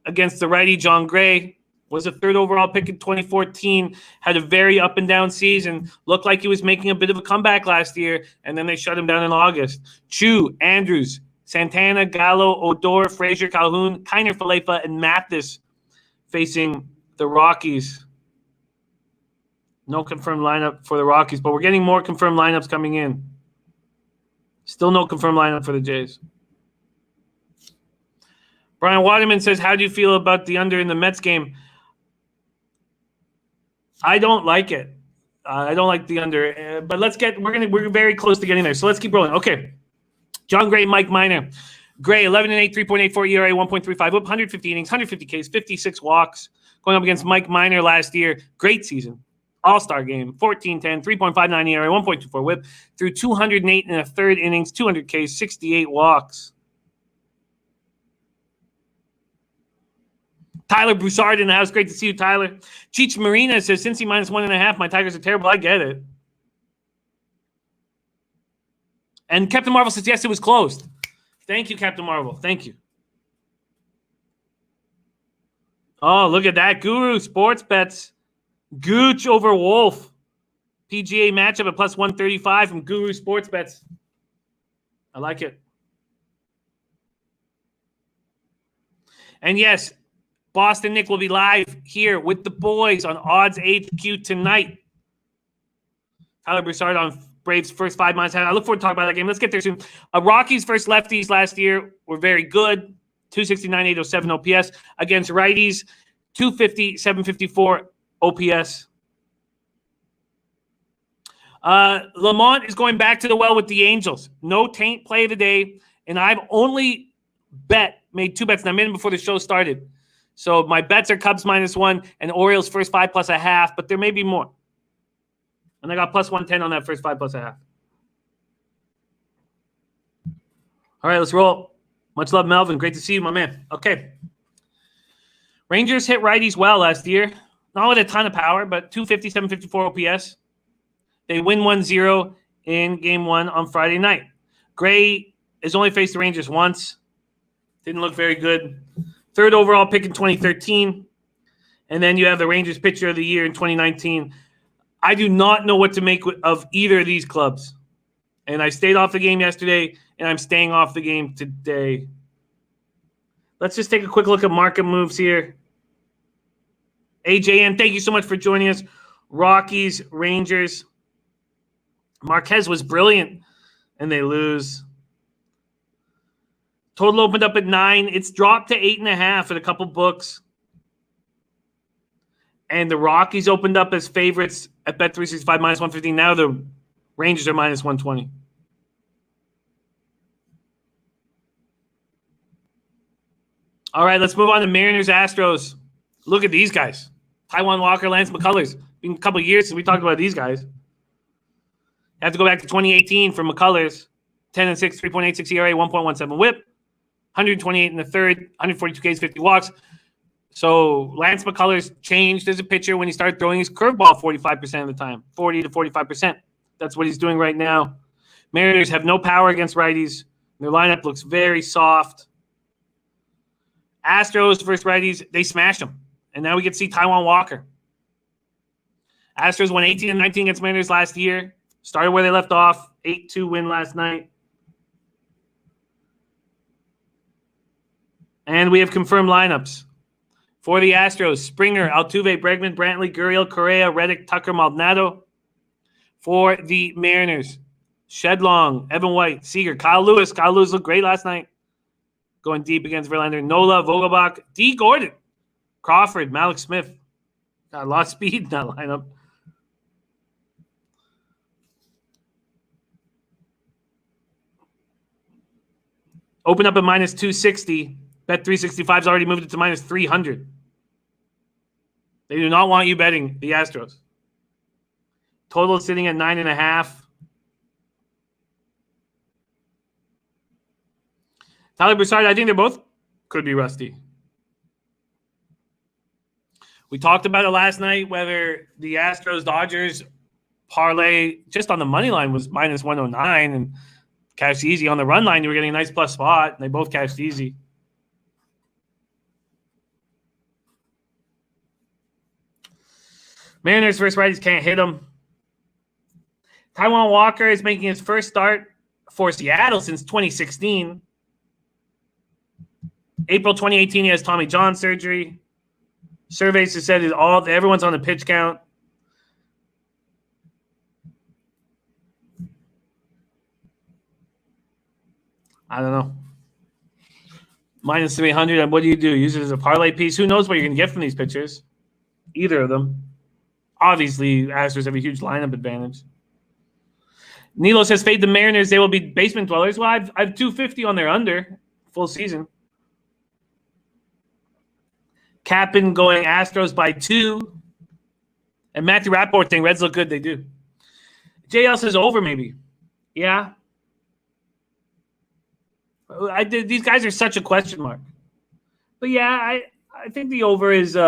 against the righty John Gray. Was a 3rd overall pick in 2014. Had a very up and down season. Looked like he was making a bit of a comeback last year, and then they shut him down in August. Chu, Andrews, Santana, Gallo, Odor, Frazier, Calhoun, Kiner, Falefa, and Mathis facing the Rockies. No confirmed lineup for the Rockies, but we're getting more confirmed lineups coming in. Still no confirmed lineup for the Jays. Brian Waterman says, how do you feel about the under in the Mets game? I don't like it. I don't like the under, but we're very close to getting there. So let's keep rolling. Okay. John Gray, Mike Minor. Gray, 11-8, 3.84 ERA, 1.35 whip, 150 innings, 150 Ks, 56 walks. Going up against Mike Minor last year. Great season. All-star game. 14-10, 3.59 ERA, 1.24 whip. Through 208 and a third innings, 200 Ks, 68 walks. Tyler Broussard in the house. Great to see you, Tyler. Cheech Marina says, Cincy minus 1.5. My Tigers are terrible. I get it. And Captain Marvel says, yes, it was closed. Thank you, Captain Marvel. Thank you. Oh, look at that. Guru Sports Bets. Gooch over Wolf. PGA matchup at plus 135 from Guru Sports Bets. I like it. And yes, Boston Nick will be live here with the boys on Odds HQ tonight. Tyler Broussard on Braves' first 5 months. I look forward to talking about that game. Let's get there soon. Rockies' first lefties last year were very good. 269, 807 OPS. Against righties, 250, 754 OPS. Lamont is going back to the well with the Angels. No taint play of the day. And I've only made 2 bets. And I'm in before the show started. So my bets are Cubs -1 and Orioles first 5 plus a half, but there may be more. And I got plus 110 on that first 5 plus a half. All right, let's roll. Much love, Melvin. Great to see you, my man. Okay. Rangers hit righties well last year. Not with a ton of power, but 250, 754 OPS. They win 1-0 in Game 1 on Friday night. Gray has only faced the Rangers once. Didn't look very good. 3rd overall pick in 2013. And then you have the Rangers pitcher of the year in 2019. I do not know what to make of either of these clubs. And I stayed off the game yesterday, and I'm staying off the game today. Let's just take a quick look at market moves here. AJN, thank you so much for joining us. Rockies, Rangers. Marquez was brilliant and they lose. Total opened up at 9. It's dropped to 8.5 at a couple books. And the Rockies opened up as favorites at Bet365 minus 115. Now the Rangers are minus 120. All right, let's move on to Mariners Astros. Look at these guys. Taijuan Walker, Lance McCullers. Been a couple of years since we talked about these guys. Have to go back to 2018 for McCullers. 10-6, 3.86 ERA, 1.17 whip. 128 in the third, 142 Ks, 50 walks. So Lance McCullers changed as a pitcher when he started throwing his curveball 45% of the time, 40 to 45%. That's what he's doing right now. Mariners have no power against righties. Their lineup looks very soft. Astros versus righties, they smashed them. And now we get to see Taijuan Walker. Astros won 18-19 against Mariners last year. Started where they left off. 8-2 win last night. And we have confirmed lineups. For the Astros, Springer, Altuve, Bregman, Brantley, Gurriel, Correa, Reddick, Tucker, Maldonado. For the Mariners, Shedlong, Evan White, Seager, Kyle Lewis. Kyle Lewis looked great last night. Going deep against Verlander. Nola, Vogelbach, D. Gordon, Crawford, Malik Smith. Got a lot of speed in that lineup. Open up at minus 260. Bet365's already moved it to minus 300. They do not want you betting the Astros. Total sitting at 9.5. Tyler Broussard, I think they both could be rusty. We talked about it last night, whether the Astros-Dodgers parlay just on the money line was minus 109 and cashed easy. On the run line, you were getting a nice plus spot, and they both cashed easy. Mariners versus righties can't hit them. Taijuan Walker is making his first start for Seattle since 2016. April 2018, he has Tommy John surgery. Surveys have said everyone's on the pitch count. I don't know. Minus 300. What do you do? Use it as a parlay piece? Who knows what you're going to get from these pitchers? Either of them. Obviously, Astros have a huge lineup advantage. Nilo says, fade the Mariners. They will be basement dwellers. Well, I've 250 on their under full season. Captain going Astros by 2. And Matthew Rapport saying Reds look good. They do. JL says over maybe. Yeah. These guys are such a question mark. But yeah, I think the over is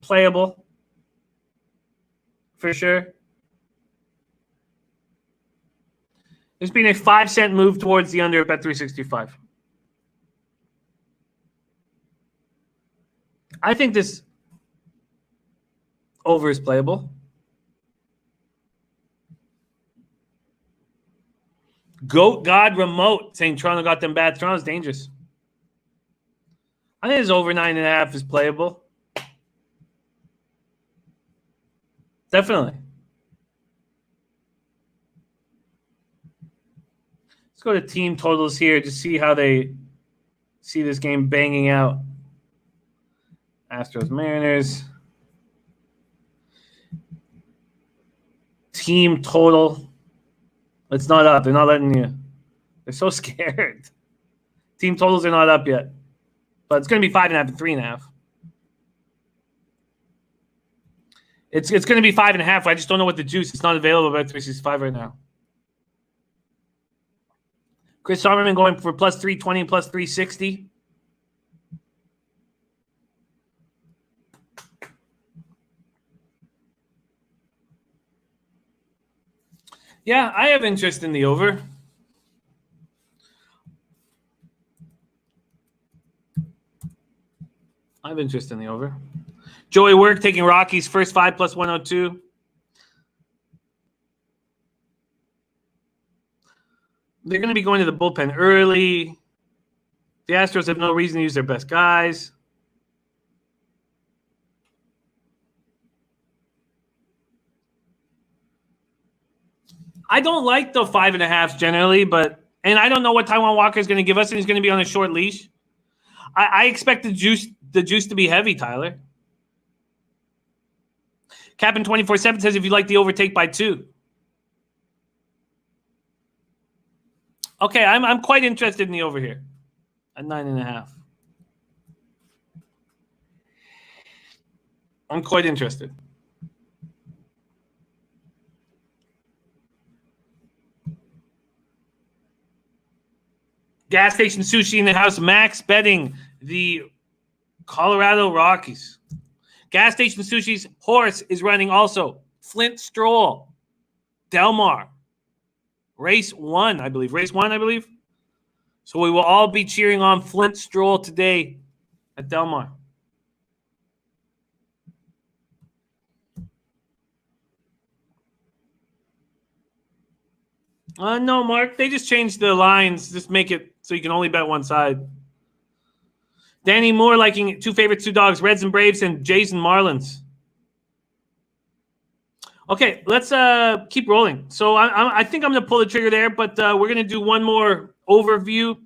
playable. For sure. There's been a 5-cent move towards the under at Bet365. I think this over is playable. Goat God Remote saying Toronto got them bad. Toronto's dangerous. I think this over 9.5 is playable. Definitely. Let's go to team totals here to see how they see this game banging out. Astros, Mariners. Team total. It's not up. They're not letting you. They're so scared. Team totals are not up yet. But it's going to be 5.5 and 3.5. It's going to be 5.5. I just don't know what the juice. It's not available at 365 right now. Chris Sommerman going for plus 320 and plus 360. Yeah, I have interest in the over. I have interest in the over. Joey Work taking Rockies first 5 plus 102. They're going to be going to the bullpen early. The Astros have no reason to use their best guys. I don't like the 5.5s generally, and I don't know what Taijuan Walker is going to give us, and he's going to be on a short leash. I expect the juice to be heavy, Tyler. Captain 24/7 says if you like the overtake by 2. Okay, I'm quite interested in the over here at 9.5. I'm quite interested. Gas Station Sushi in the house. Max betting the Colorado Rockies. Gas Station Sushi's horse is running also. Flint Stroll. Del Mar. Race 1, I believe. So we will all be cheering on Flint Stroll today at Del Mar. No, Mark. They just changed the lines. Just make it so you can only bet one side. Danny Moore liking 2 favorites, 2 dogs, Reds and Braves, and Jays and Marlins. Okay, let's keep rolling. So I think I'm going to pull the trigger there, but we're going to do one more overview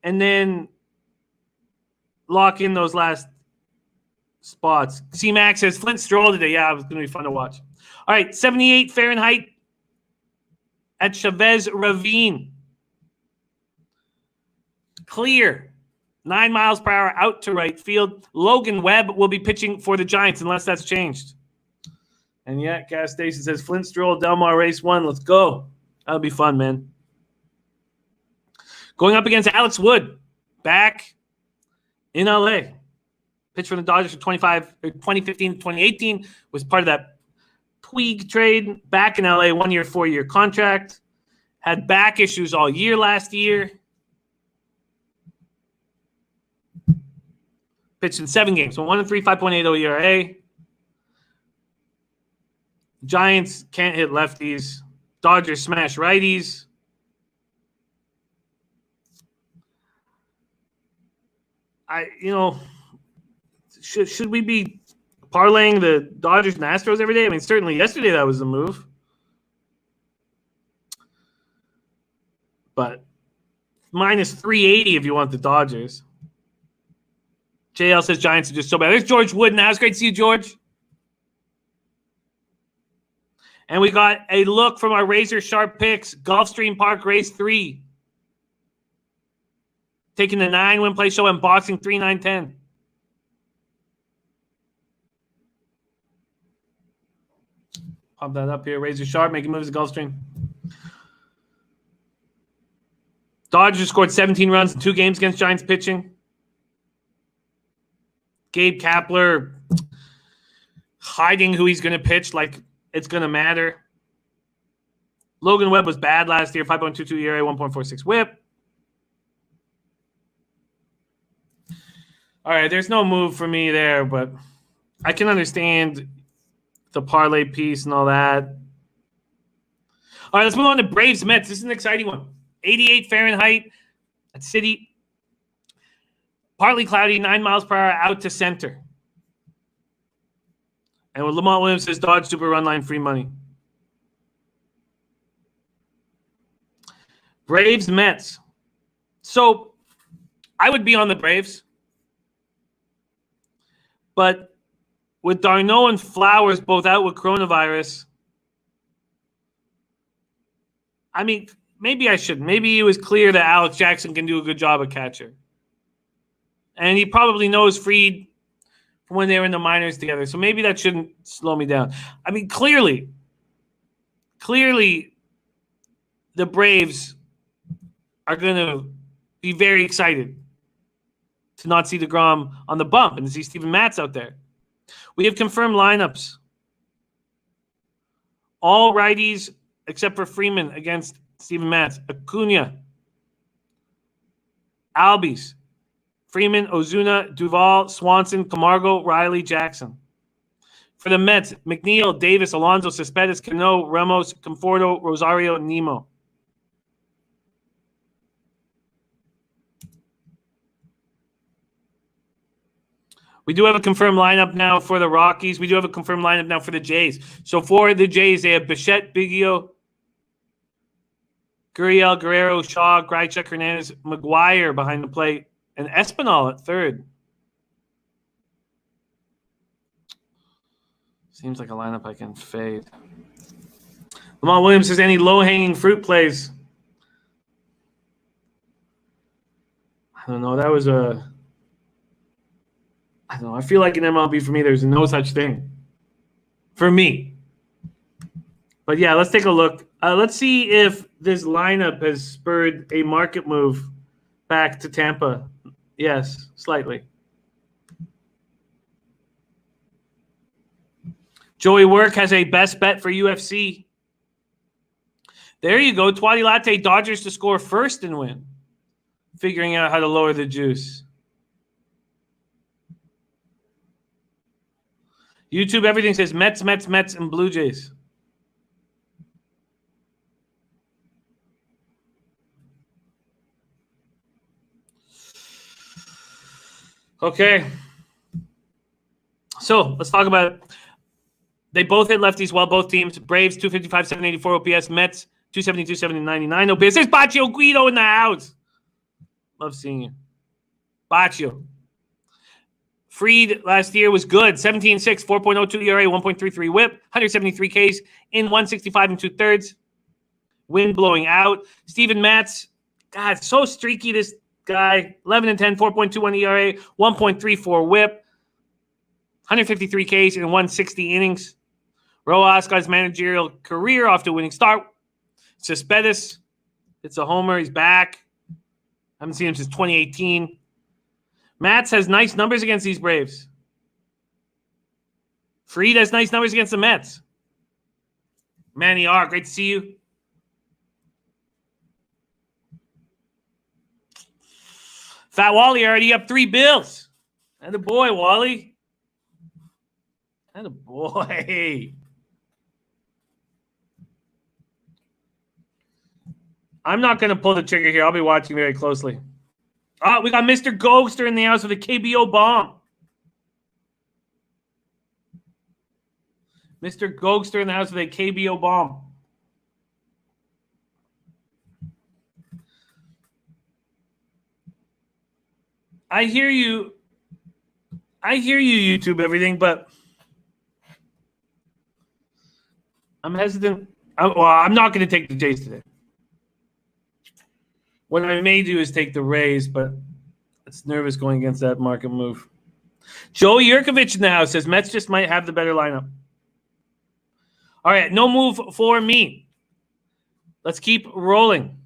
and then lock in those last spots. C-Max says Flint Stroll today. Yeah, it was going to be fun to watch. All right, 78 Fahrenheit at Chavez Ravine. Clear. 9 miles per hour out to right field. Logan Webb will be pitching for the Giants unless that's changed. And yeah, Gas Station says Flint Stroll, Del Mar race 1. Let's go. That'll be fun, man. Going up against Alex Wood. Back in LA. Pitched for the Dodgers for 2015 to 2018. Was part of that Puig trade. Back in LA, 1 year, 4-year contract. Had back issues all year last year. Pitched in 7 games. So 1-3, 5.80 ERA. Giants can't hit lefties. Dodgers smash righties. Should we be parlaying the Dodgers and Astros every day? I mean, certainly yesterday that was the move. But minus 380 if you want the Dodgers. JL says Giants are just so bad. There's George Wood now. It's great to see you, George. And we got a look from our Razor Sharp Picks, Gulfstream Park Race 3. Taking the 9-win play show and boxing 3, 9, 10. Pop that up here. Razor Sharp making moves at Gulfstream. Dodgers scored 17 runs in 2 games against Giants pitching. Gabe Kapler hiding who he's going to pitch like it's going to matter. Logan Webb was bad last year, 5.22 ERA, 1.46 whip. All right, there's no move for me there, but I can understand the parlay piece and all that. All right, let's move on to Braves Mets. This is an exciting one. 88 Fahrenheit at City. Partly cloudy, 9 miles per hour out to center. And what Lamont Williams says, Dodge super run line, free money. Braves, Mets. So I would be on the Braves. But with Darno and Flowers both out with coronavirus, I mean, maybe I shouldn't. Maybe it was clear that Alex Jackson can do a good job at catcher. And he probably knows Fried from when they were in the minors together. So maybe that shouldn't slow me down. I mean, clearly, the Braves are going to be very excited to not see DeGrom on the bump and to see Steven Matz out there. We have confirmed lineups. All righties except for Freeman against Steven Matz. Acuna, Albies, Freeman, Ozuna, Duvall, Swanson, Camargo, Riley, Jackson. For the Mets, McNeil, Davis, Alonso, Cespedes, Cano, Ramos, Conforto, Rosario, Nemo. We do have a confirmed lineup now for the Rockies. We do have a confirmed lineup now for the Jays. So for the Jays, they have Bichette, Biggio, Gurriel, Guerrero, Shaw, Grichuk, Hernandez, McGuire behind the plate, and Espinal at third. Seems like a lineup I can fade. Lamont Williams says, any low-hanging fruit plays? I don't know. That was a... I don't know. I feel like in MLB for me, there's no such thing. For me. But yeah, let's take a look. Let's see if this lineup has spurred a market move back to Tampa. Yes, slightly. Joey Work has a best bet for UFC. There you go. Twatty Latte, Dodgers to score first and win. Figuring out how to lower the juice. YouTube, everything says Mets, and Blue Jays. Okay. So let's talk about it. They both hit lefties well, both teams. Braves, 255, 784 OPS. Mets, 272, 799 OPS. There's Baccio Guido in the house. Love seeing you. Baccio. Fried last year was good. 17-6, 4.02 ERA, 1.33 whip, 173 Ks in 165 and 2/3. Wind blowing out. Steven Matz, God, so streaky, this guy. 11-10, 4.21 ERA, 1.34 whip, 153 Ks in 160 innings. Rojas got his managerial career off to a winning start. Cespedes, it's a homer. He's back. Haven't seen him since 2018. Matz has nice numbers against these Braves. Fried has nice numbers against the Mets. Manny R., great to see you. Fat Wally already up 3 bills. And a boy, Wally. And a boy. I'm not going to pull the trigger here. I'll be watching very closely. Oh, we got Mr. Ghoster in the house with a KBO bomb. Mr. Ghoster in the house with a KBO bomb. I hear you. YouTube, everything, but I'm hesitant. I'm not going to take the Jays today. What I may do is take the Rays, but it's nervous going against that market move. Joe Yurkovich in the house says Mets just might have the better lineup. All right, no move for me. Let's keep rolling.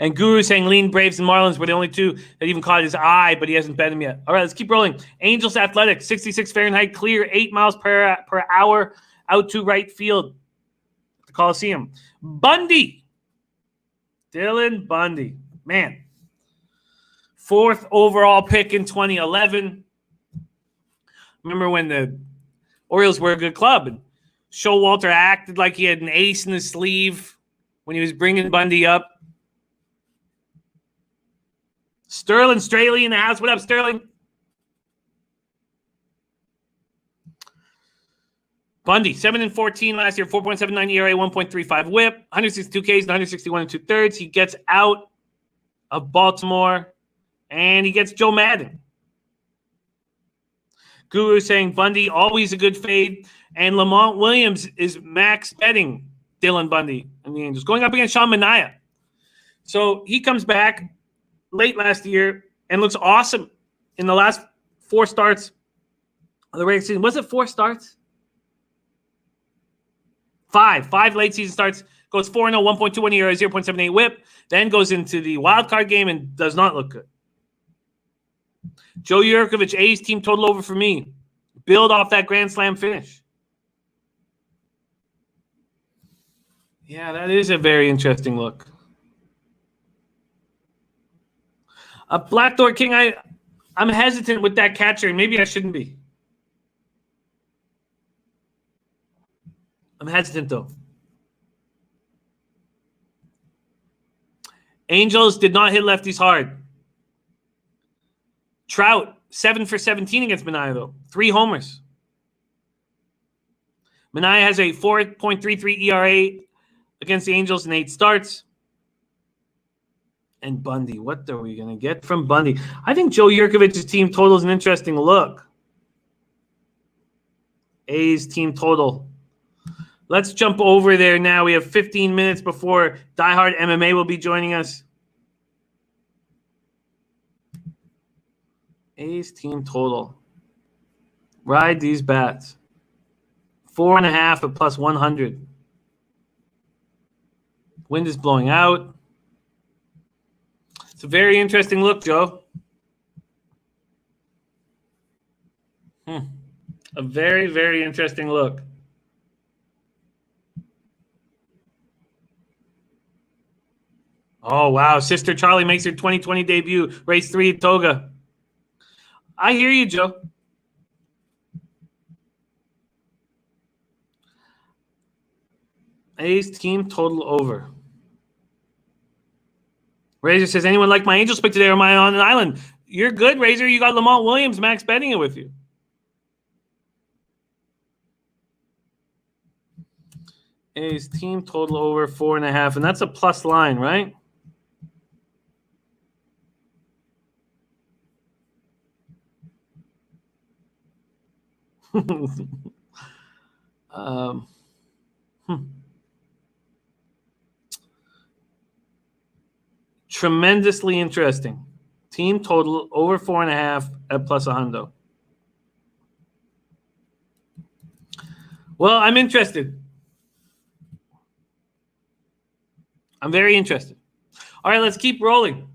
And Guru saying lean Braves and Marlins were the only two that even caught his eye, but he hasn't bet him yet. All right, let's keep rolling. Angels Athletics, 66 Fahrenheit, clear, 8 miles per hour, out to right field. The Coliseum. Bundy. Dylan Bundy. Man. 4th overall pick in 2011. Remember when the Orioles were a good club and Showalter acted like he had an ace in his sleeve when he was bringing Bundy up. Sterling Straley in the house. What up, Sterling? Bundy, 7-14 last year, 4.79 ERA, 1.35 whip, 162 Ks, 161 and 2/3. He gets out of Baltimore, and he gets Joe Madden. Guru saying Bundy, always a good fade, and Lamont Williams is max betting Dylan Bundy and the Angels, going up against Sean Manaea. So he comes back late last year and looks awesome in the last 4 starts of the regular season. Was it 4 starts? 5 late season starts, goes 4-0, 1.21 ERA, 0.78 whip, then goes into the wild card game and does not look good. Joe Yurkovich, A's team total over for me. Build off that Grand Slam finish. Yeah, that is a very interesting look. Blackdoor King, I'm hesitant with that catcher. Maybe I shouldn't be. I'm hesitant, though. Angels did not hit lefties hard. Trout, 7 for 17 against Manaea, though. 3 homers. Manaea has a 4.33 ERA against the Angels in 8 starts. And Bundy, what are we going to get from Bundy? I think Joe Yurkovich's team total is an interesting look. A's team total. Let's jump over there now. We have 15 minutes before Diehard MMA will be joining us. A's team total. Ride these bats. 4.5 at plus 100. Wind is blowing out. It's a very interesting look, Joe. A very, very interesting look. Oh, wow. Sister Charlie makes her 2020 debut. Race 3 at Toga. I hear you, Joe. A's team total over. Razor says, anyone like my Angels pick today or am I on an island? You're good, Razor. You got Lamont Williams, max betting it with you. A's team total over 4.5, and that's a plus line, right? Tremendously interesting. Team total over 4.5 at plus a hundo. Well, I'm interested. I'm very interested. All right, let's keep rolling.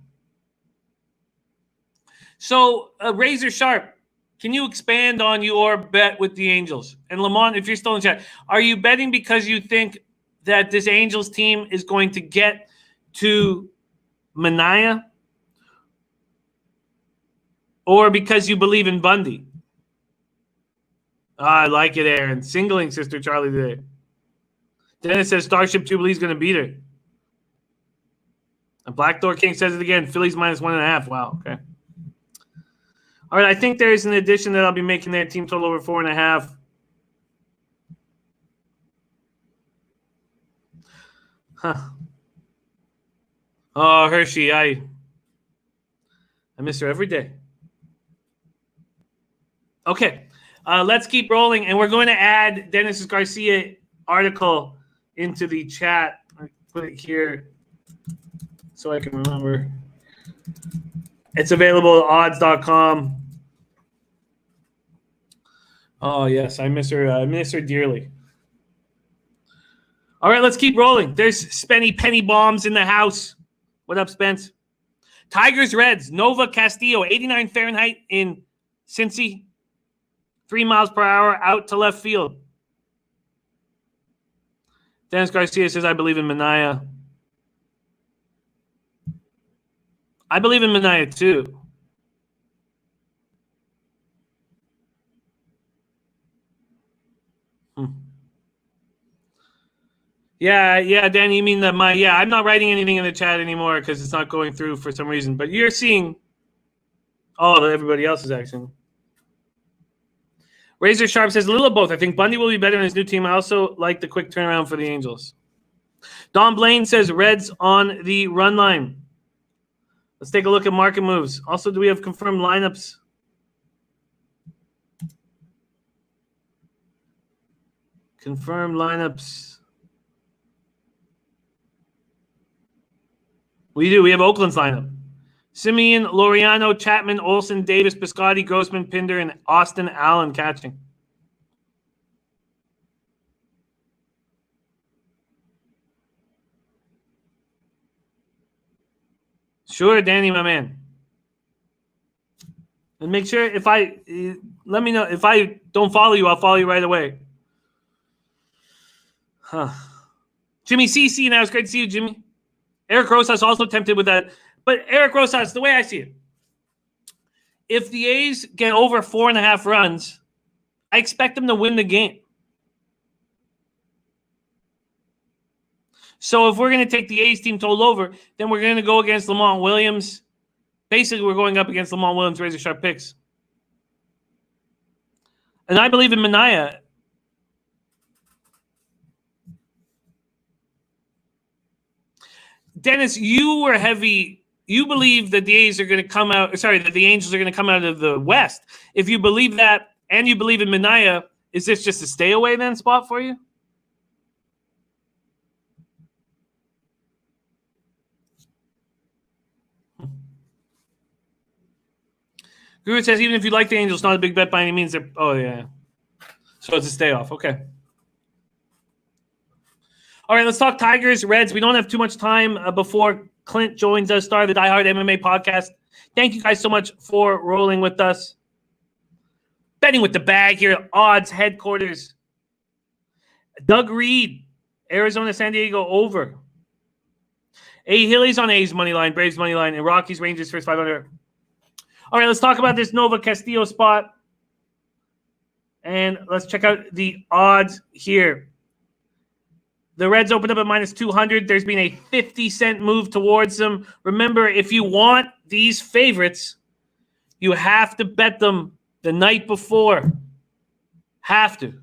So, Razor Sharp, can you expand on your bet with the Angels? And Lamont, if you're still in chat, are you betting because you think that this Angels team is going to get to Manaea? Or because you believe in Bundy? I like it, Aaron. Singling Sister Charlie today. Dennis says Starship Jubilee is going to beat her. And Black Door King says it again. Phillies minus 1.5. Wow, okay. All right, I think there is an addition that I'll be making their team total over 4.5. Huh. Oh, Hershey, I miss her every day. Okay, let's keep rolling, and we're going to add Dennis Garcia article into the chat. I'll put it here so I can remember. It's available at odds.com. Oh, yes, I miss her. I miss her dearly. All right, let's keep rolling. There's Spenny Penny Bombs in the house. What up, Spence? Tigers, Reds, Nova Castillo, 89 Fahrenheit in Cincy. 3 miles per hour out to left field. Dennis Garcia says, I believe in Manaea. I believe in Manaea, too. Yeah, Danny, you mean that I'm not writing anything in the chat anymore because it's not going through for some reason. But you're seeing everybody else is actually. Razor Sharp says a little of both. I think Bundy will be better in his new team. I also like the quick turnaround for the Angels. Don Blaine says Reds on the run line. Let's take a look at market moves. Also, do we have confirmed lineups? Confirmed lineups. We do. We have Oakland's lineup. Simeon, Laureano, Chapman, Olsen, Davis, Piscotty, Grossman, Pinder, and Austin Allen catching. Sure, Danny, my man. And make sure let me know. If I don't follow you, I'll follow you right away. Huh. Jimmy CC, now it's great to see you, Jimmy. Eric Rosas also tempted with that. But Eric Rosas, the way I see it, if the A's get over 4.5 runs, I expect them to win the game. So if we're going to take the A's team total over, then we're going to go against Lamont Williams. Basically, we're going up against Lamont Williams, Razor Sharp Picks. And I believe in Manaea. Dennis, you were heavy. You believe that the A's are going to come out. Sorry, that the Angels are going to come out of the West. If you believe that, and you believe in Minaya, is this just a stay away then spot for you? Guru says even if you like the Angels, not a big bet by any means. Oh yeah, so it's a stay off. Okay. All right, let's talk Tigers, Reds. We don't have too much time before Clint joins us, star of the Die Hard MMA podcast. Thank you guys so much for rolling with us. Betting with the bag here, odds headquarters. Doug Reed, Arizona, San Diego over. A. Hilly's on A's money line, Braves money line, and Rockies, Rangers first 500. All right, let's talk about this Nova Castillo spot. And let's check out the odds here. The Reds opened up at minus 200. There's been a 50-cent move towards them. Remember, if you want these favorites, you have to bet them the night before. Have to.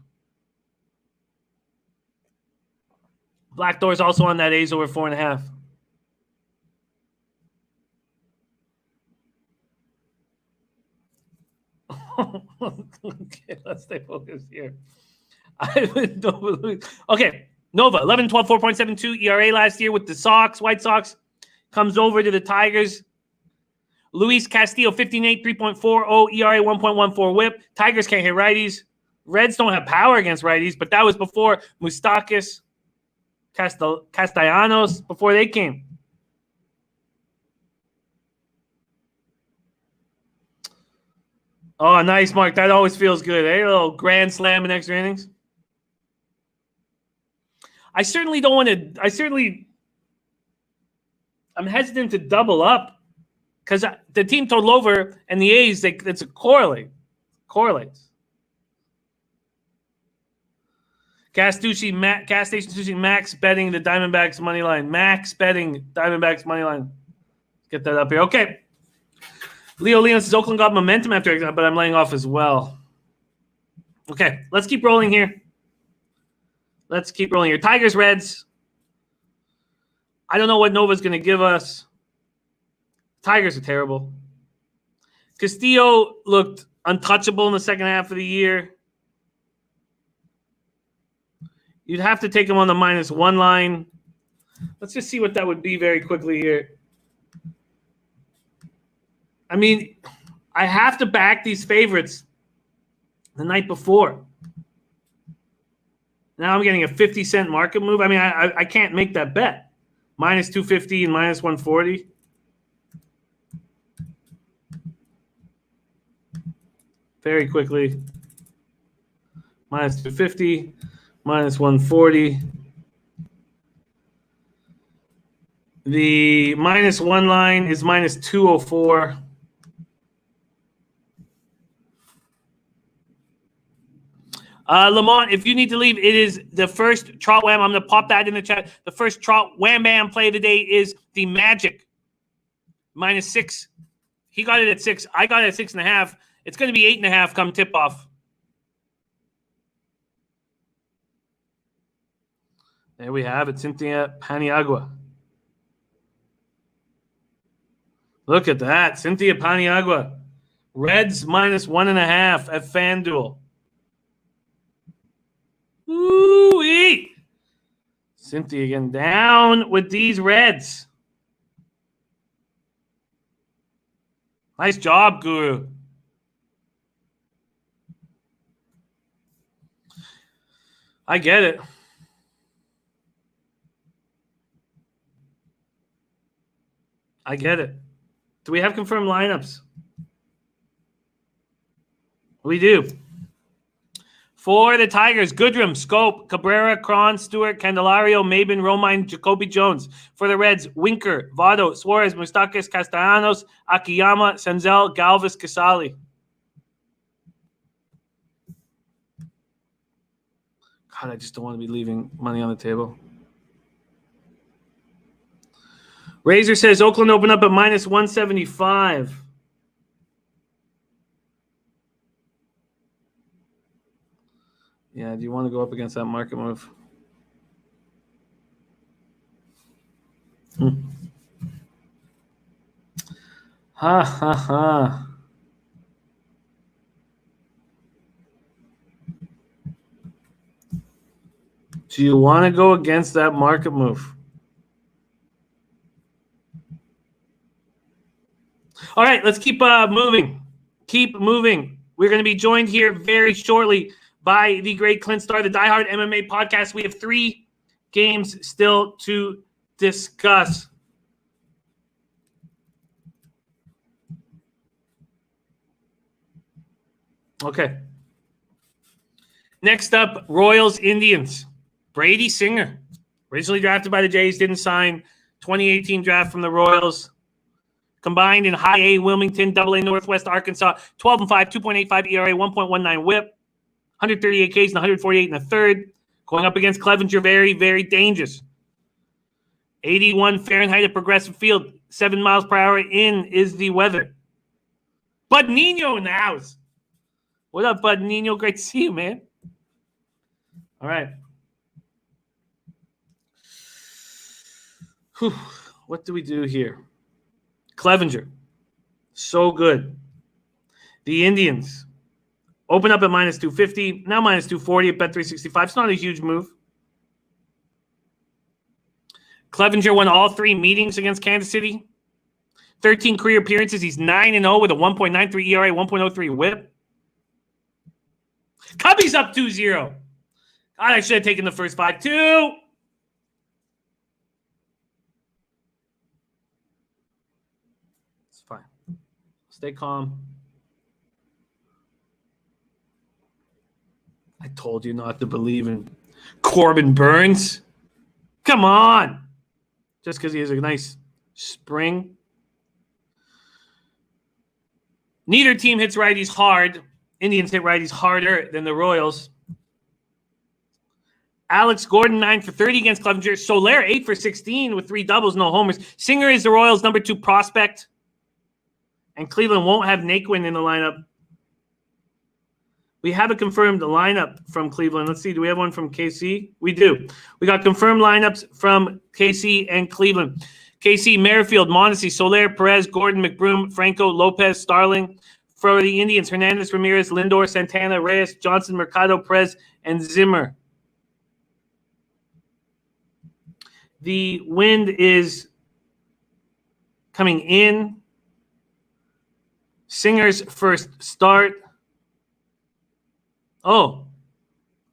Black Door's also on that A's over 4.5. Okay, let's stay focused here. Okay. Nova, 11, 12, 4.72 ERA last year with the White Sox. Comes over to the Tigers. Luis Castillo, 15-8, 3.40 ERA, 1.14 whip. Tigers can't hit righties. Reds don't have power against righties, but that was before Moustakas, Castellanos, before they came. Oh, nice, Mark. That always feels good. A little grand slam in extra innings. I certainly don't want to. I'm hesitant to double up because the team total over and the A's, it's a correlates. Gas Station Sushi Max betting the Diamondbacks money line. Max betting Diamondbacks money line. Get that up here. Okay. Leo Leon says Oakland got momentum after, but I'm laying off as well. Okay, let's keep rolling here. Tigers, Reds. I don't know what Nova's going to give us. Tigers are terrible. Castillo looked untouchable in the second half of the year. You'd have to take him on the -1 line. Let's just see what that would be very quickly here. I mean, I have to back these favorites the night before. Now I'm getting a 50-cent market move. I mean, I can't make that bet. -250 and -140. Very quickly. -250, -140. The -1 line is -204. Lamont, if you need to leave, it is the first Trot Wham. I'm going to pop that in the chat. The first Trot Wham Bam play of the day is the Magic. -6. He got it at 6. I got it at 6.5. It's going to be 8.5 come tip-off. There we have it. Cynthia Paniagua. Look at that. Cynthia Paniagua. Reds -1.5 at FanDuel. Ooh-wee. Cynthia again down with these Reds. Nice job, Guru. I get it. Do we have confirmed lineups? We do. For the Tigers, Goodrum, Scope, Cabrera, Cron, Stewart, Candelario, Maben, Romine, Jacoby Jones. For the Reds, Winker, Votto, Suarez, Moustakas, Castellanos, Akiyama, Senzel, Galvis, Casali. God, I just don't want to be leaving money on the table. Razor says Oakland opened up at -175. Yeah, do you want to go up against that market move? Ha ha ha. Do you want to go against that market move? All right, let's keep moving. Keep moving. We're going to be joined here very shortly by the great Clint Starr, the diehard MMA podcast. We have 3 games still to discuss. Okay. Next up, Royals Indians. Brady Singer, originally drafted by the Jays, didn't sign. 2018 draft from the Royals. Combined in high A Wilmington, double A Northwest Arkansas, 12-5, 2.85 ERA, 1.19 whip, 138 Ks and 148 in the third. Going up against Clevenger, very, very dangerous. 81 Fahrenheit at Progressive Field, 7 miles per hour in is the weather. Bud Nino in the house. What up, Bud Nino? Great to see you, man. All right. Whew. What do we do here? Clevenger. So good. The Indians. Open up at minus 250. Now minus 240 at bet 365. It's not a huge move. Clevenger won all 3 meetings against Kansas City. 13 career appearances. He's 9-0 with a 1.93 ERA, 1.03 whip. Cubbies up 2-0. God, I should have taken the first 5 too. It's fine. Stay calm. I told you not to believe in Corbin Burns. Come on. Just because he has a nice spring. Neither team hits righties hard. Indians hit righties harder than the Royals. Alex Gordon, 9 for 30 against Clevenger. Soler, 8 for 16 with 3 doubles, no homers. Singer is the Royals' number 2 prospect. And Cleveland won't have Naquin in the lineup. We have a confirmed lineup from Cleveland. Let's see. Do we have one from KC? We do. We got confirmed lineups from KC and Cleveland. KC, Merrifield, Mondesi, Soler, Perez, Gordon, McBroom, Franco, Lopez, Starling. For the Indians, Hernandez, Ramirez, Lindor, Santana, Reyes, Johnson, Mercado, Perez, and Zimmer. The wind is coming in. Singer's first start. Oh,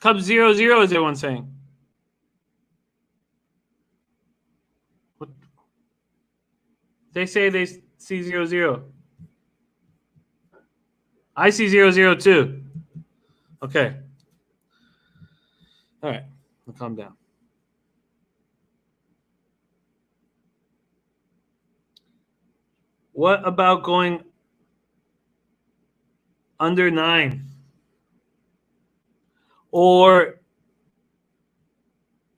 Cubs 0-0 is everyone saying. What? They say they see 0-0. I see 0-0 too. Okay. All right. I'll calm down. What about going under 9? Or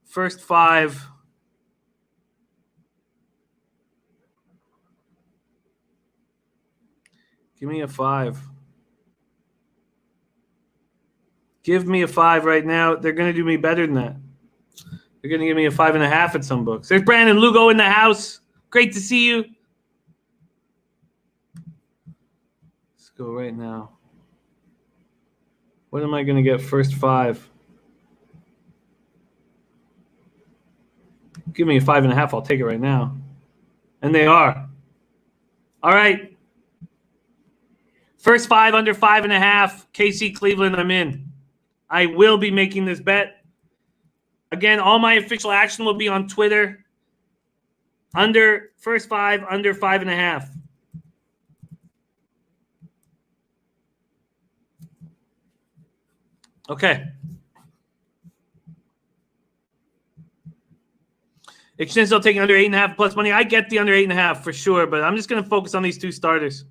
first 5. Give me a 5. Give me a 5 right now. They're going to do me better than that. They're going to give me a 5.5 at some books. There's Brandon Lugo in the house. Great to see you. Let's go right now. What am I going to get first 5? Give me a 5.5. I'll take it right now. And they are. All right. First 5 under 5.5. KC Cleveland, I'm in. I will be making this bet. Again, all my official action will be on Twitter. Under first 5, under 5.5. Okay. Exchange taking under 8.5 plus money. I get the under 8.5 for sure, but I'm just going to focus on these 2 starters.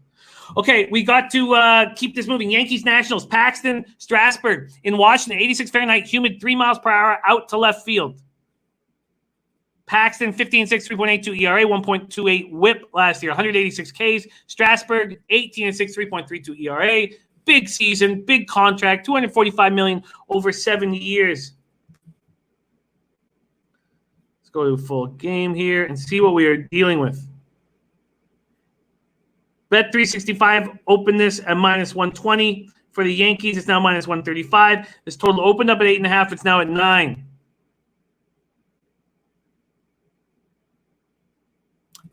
Okay, we got to keep this moving. Yankees Nationals, Paxton, Strasburg in Washington, 86 Fahrenheit, humid, 3 miles per hour, out to left field. Paxton, 15-6, 3.82 ERA, 1.28 whip last year, 186 Ks. Strasburg, 18-6, 3.32 ERA. Big season, big contract, $245 million over 7 years. Let's go to a full game here and see what we are dealing with. Bet 365 opened this at minus 120. For the Yankees, it's now minus 135. This total opened up at 8.5. It's now at 9.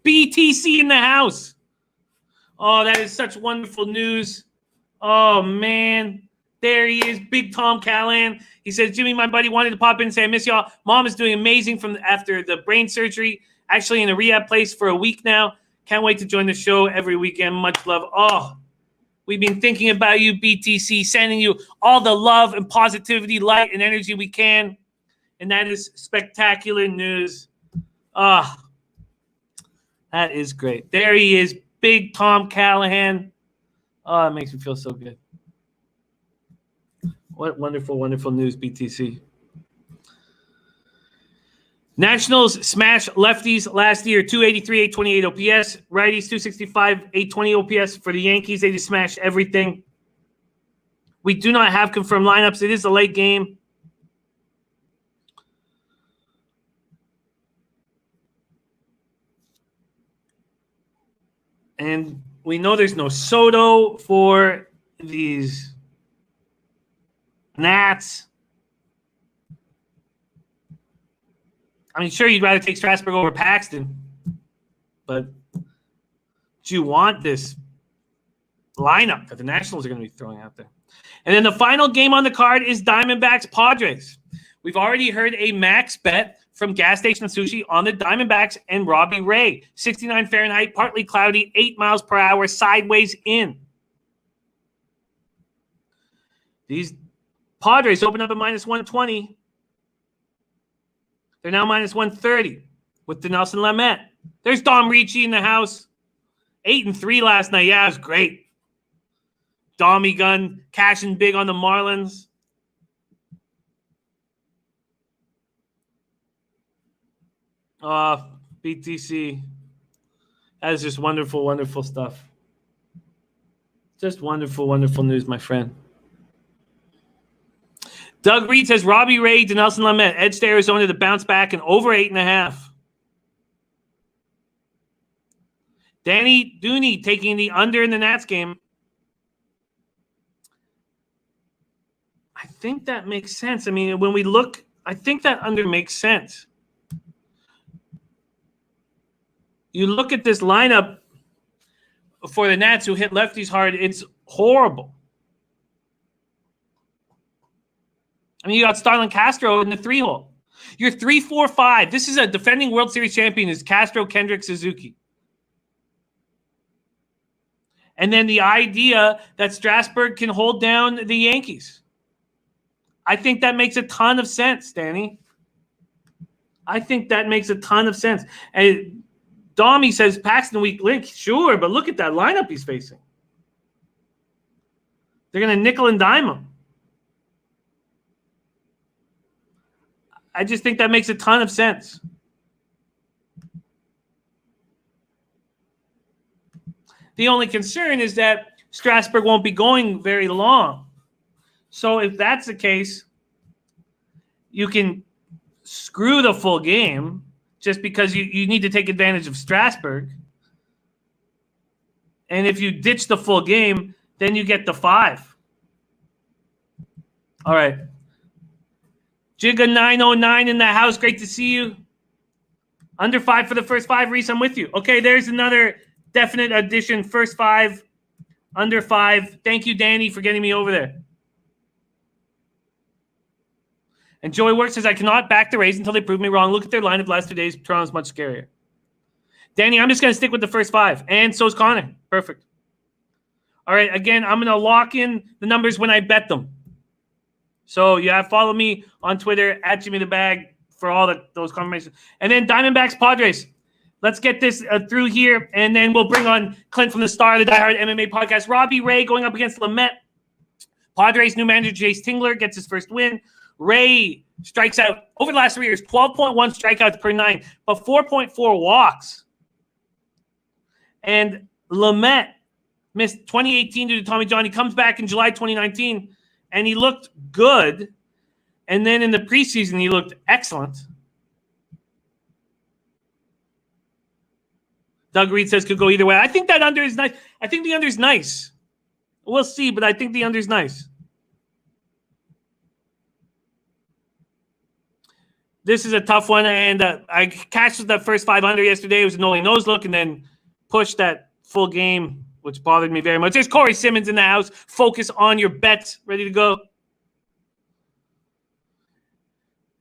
BTC in the house. Oh, that is such wonderful news. Oh, man. There he is, Big Tom Callahan. He says, Jimmy, my buddy, wanted to pop in and say, I miss y'all. Mom is doing amazing after the brain surgery. Actually in a rehab place for a week now. Can't wait to join the show every weekend. Much love. Oh, we've been thinking about you, BTC, sending you all the love and positivity, light, and energy we can. And that is spectacular news. Ah, that is great. There he is, Big Tom Callahan. Oh, it makes me feel so good. What wonderful, wonderful news, BTC. Nationals smashed lefties last year, 283, 828 OPS. Righties, 265, 820 OPS. For the Yankees, they just smashed everything. We do not have confirmed lineups. It is a late game. And we know there's no Soto for these Nats. I mean, sure, you'd rather take Strasburg over Paxton, but do you want this lineup that the Nationals are going to be throwing out there? And then the final game on the card is Diamondbacks Padres. We've already heard a max bet from Gas Station Sushi on the Diamondbacks and Robbie Ray. 69 Fahrenheit, partly cloudy, 8 miles per hour, sideways in. These Padres open up at minus 120. They're now minus 130 with Dinelson Lamet. There's Dom Ricci in the house. 8-3 last night. Yeah, it was great. Dommy gun cashing big on the Marlins. BTC. That is just wonderful, wonderful stuff. Just wonderful, wonderful news, my friend. Doug Reed says Robbie Ray, Dinelson Lamet, edge to Arizona to bounce back and over 8.5. Danny Dooney taking the under in the Nats game. I think that makes sense. I mean, when we look, I think that under makes sense. You look at this lineup for the Nats who hit lefties hard, it's horrible. I mean, you got Starlin Castro in the 3-hole. You're 3-4-5. This is a defending World Series champion is Castro, Kendrick, Suzuki. And then the idea that Strasburg can hold down the Yankees. I think that makes a ton of sense, Danny. I think that makes a ton of sense. And Dommy says Paxton weak link. Sure, but look at that lineup he's facing. They're going to nickel and dime him. I just think that makes a ton of sense. The only concern is that Strasburg won't be going very long. So if that's the case, you can screw the full game just because you need to take advantage of Strasburg. And if you ditch the full game, then you get the 5. All right. Jigga 909 in the house. Great to see you. Under 5 for the first 5. Reese, I'm with you. Okay, there's another definite addition. First 5, under 5. Thank you, Danny, for getting me over there. And Joey Works says, I cannot back the Rays until they prove me wrong. Look at their lineup last 2 days. Toronto's much scarier. Danny, I'm just going to stick with the first 5. And so is Connor. Perfect. All right, again, I'm going to lock in the numbers when I bet them. So you have follow me on Twitter at Jimmy the Bag for all those confirmations. And then Diamondbacks Padres. Let's get this through here, and then we'll bring on Clint from the Star of the Die Hard MMA podcast. Robbie Ray going up against Lamet. Padres new manager Jace Tingler gets his first win. Ray strikes out over the last 3 years, 12.1 strikeouts per 9, but 4.4 walks. And Lamet missed 2018 due to Tommy John. He comes back in July 2019. And he looked good. And then in the preseason, he looked excellent. Doug Reed says could go either way. I think that under is nice. I think the under is nice. We'll see, but I think the under is nice. This is a tough one, and I cashed that first 500 yesterday. It was an only nose look, and then pushed that full game, which bothered me very much. There's Corey Simmons in the house. Focus on your bets. Ready to go.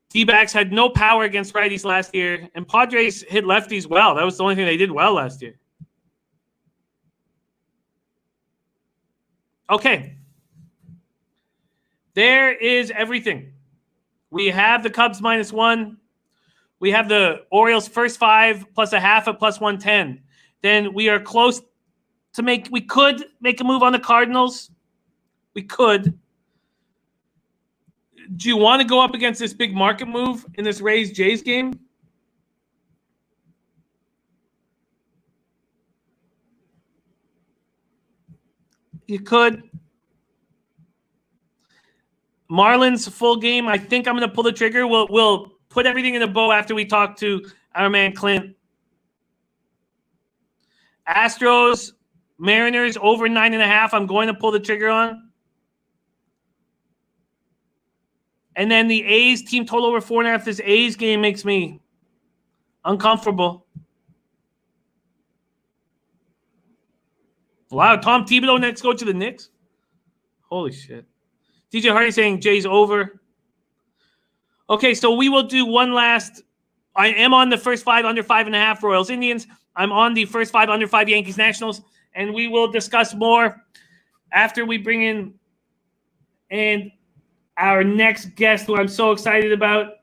D-backs had no power against righties last year, and Padres hit lefties well. That was the only thing they did well last year. Okay. There is everything. We have the Cubs -1. We have the Orioles first 5 plus a half at plus 110. Then we are close to we could make a move on the Cardinals. We could. Do you want to go up against this big market move in this Rays-Jays game? You could. Marlins full game. I think I'm going to pull the trigger. We'll put everything in a bow after we talk to our man Clint. Astros, Mariners over 9.5. I'm going to pull the trigger on. And then the A's team total over 4.5. This A's game makes me uncomfortable. Wow, Tom Thibodeau next go to the Knicks? Holy shit. DJ Hardy saying Jay's over. Okay, so we will do one last. I am on the first 5 under 5.5 Royals Indians. I'm on the first 5 under 5 Yankees Nationals. And we will discuss more after we bring in and our next guest, who I'm so excited about.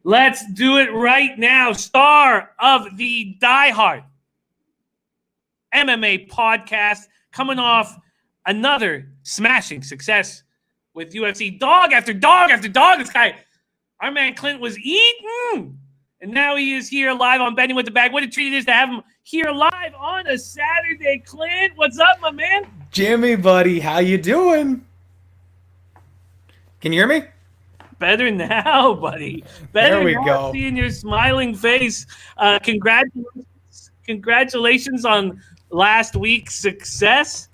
Let's do it right now. Star of the Die Hard MMA podcast, coming off another smashing success with UFC. Dog after dog after dog. This guy, our man Clint, was eating. And now he is here live on Betting with the Bag. What a treat it is to have him here live on a Saturday. Clint, what's up, my man? Jimmy, buddy, how you doing? Can you hear me? Better now, buddy. Better there we now, go. Seeing your smiling face. Congratulations on last week's success.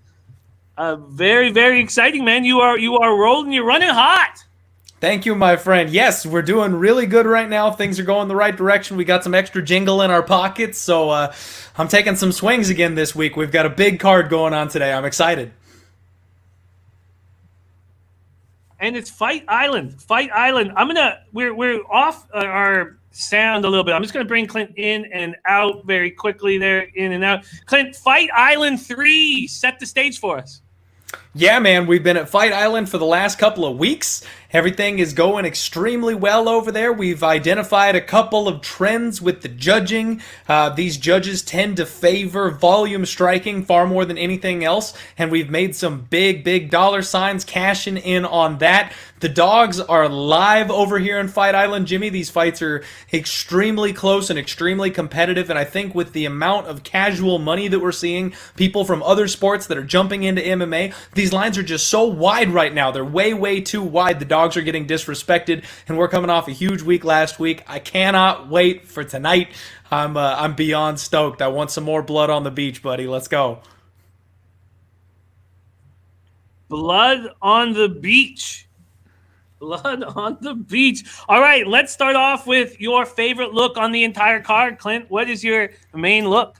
Very, very exciting, man. You are rolling. You're running hot. Thank you, my friend. Yes, we're doing really good right now. Things are going the right direction. We got some extra jingle in our pockets, so I'm taking some swings again this week. We've got a big card going on today. I'm excited. And it's Fight Island. Fight Island. We're off our sound a little bit. I'm just gonna bring Clint in and out very quickly there, in and out. Clint, Fight Island 3. Set the stage for us. Yeah, man, we've been at Fight Island for the last couple of weeks. Everything is going extremely well over there. We've identified a couple of trends with the judging. These judges tend to favor volume striking far more than anything else, and we've made some big dollar signs cashing in on that. The dogs are live over here in Fight Island, Jimmy. These fights are extremely close and extremely competitive, and I think with the amount of casual money that we're seeing, people from other sports that are jumping into MMA, these lines are just so wide right now. They're way too wide. The dogs are getting disrespected, and we're coming off a huge week last week. I cannot wait for tonight. I'm beyond stoked. I want some more blood on the beach, buddy. Let's go. Blood on the beach. Blood on the beach. All right, let's start off with your favorite look on the entire card. Clint, what is your main look?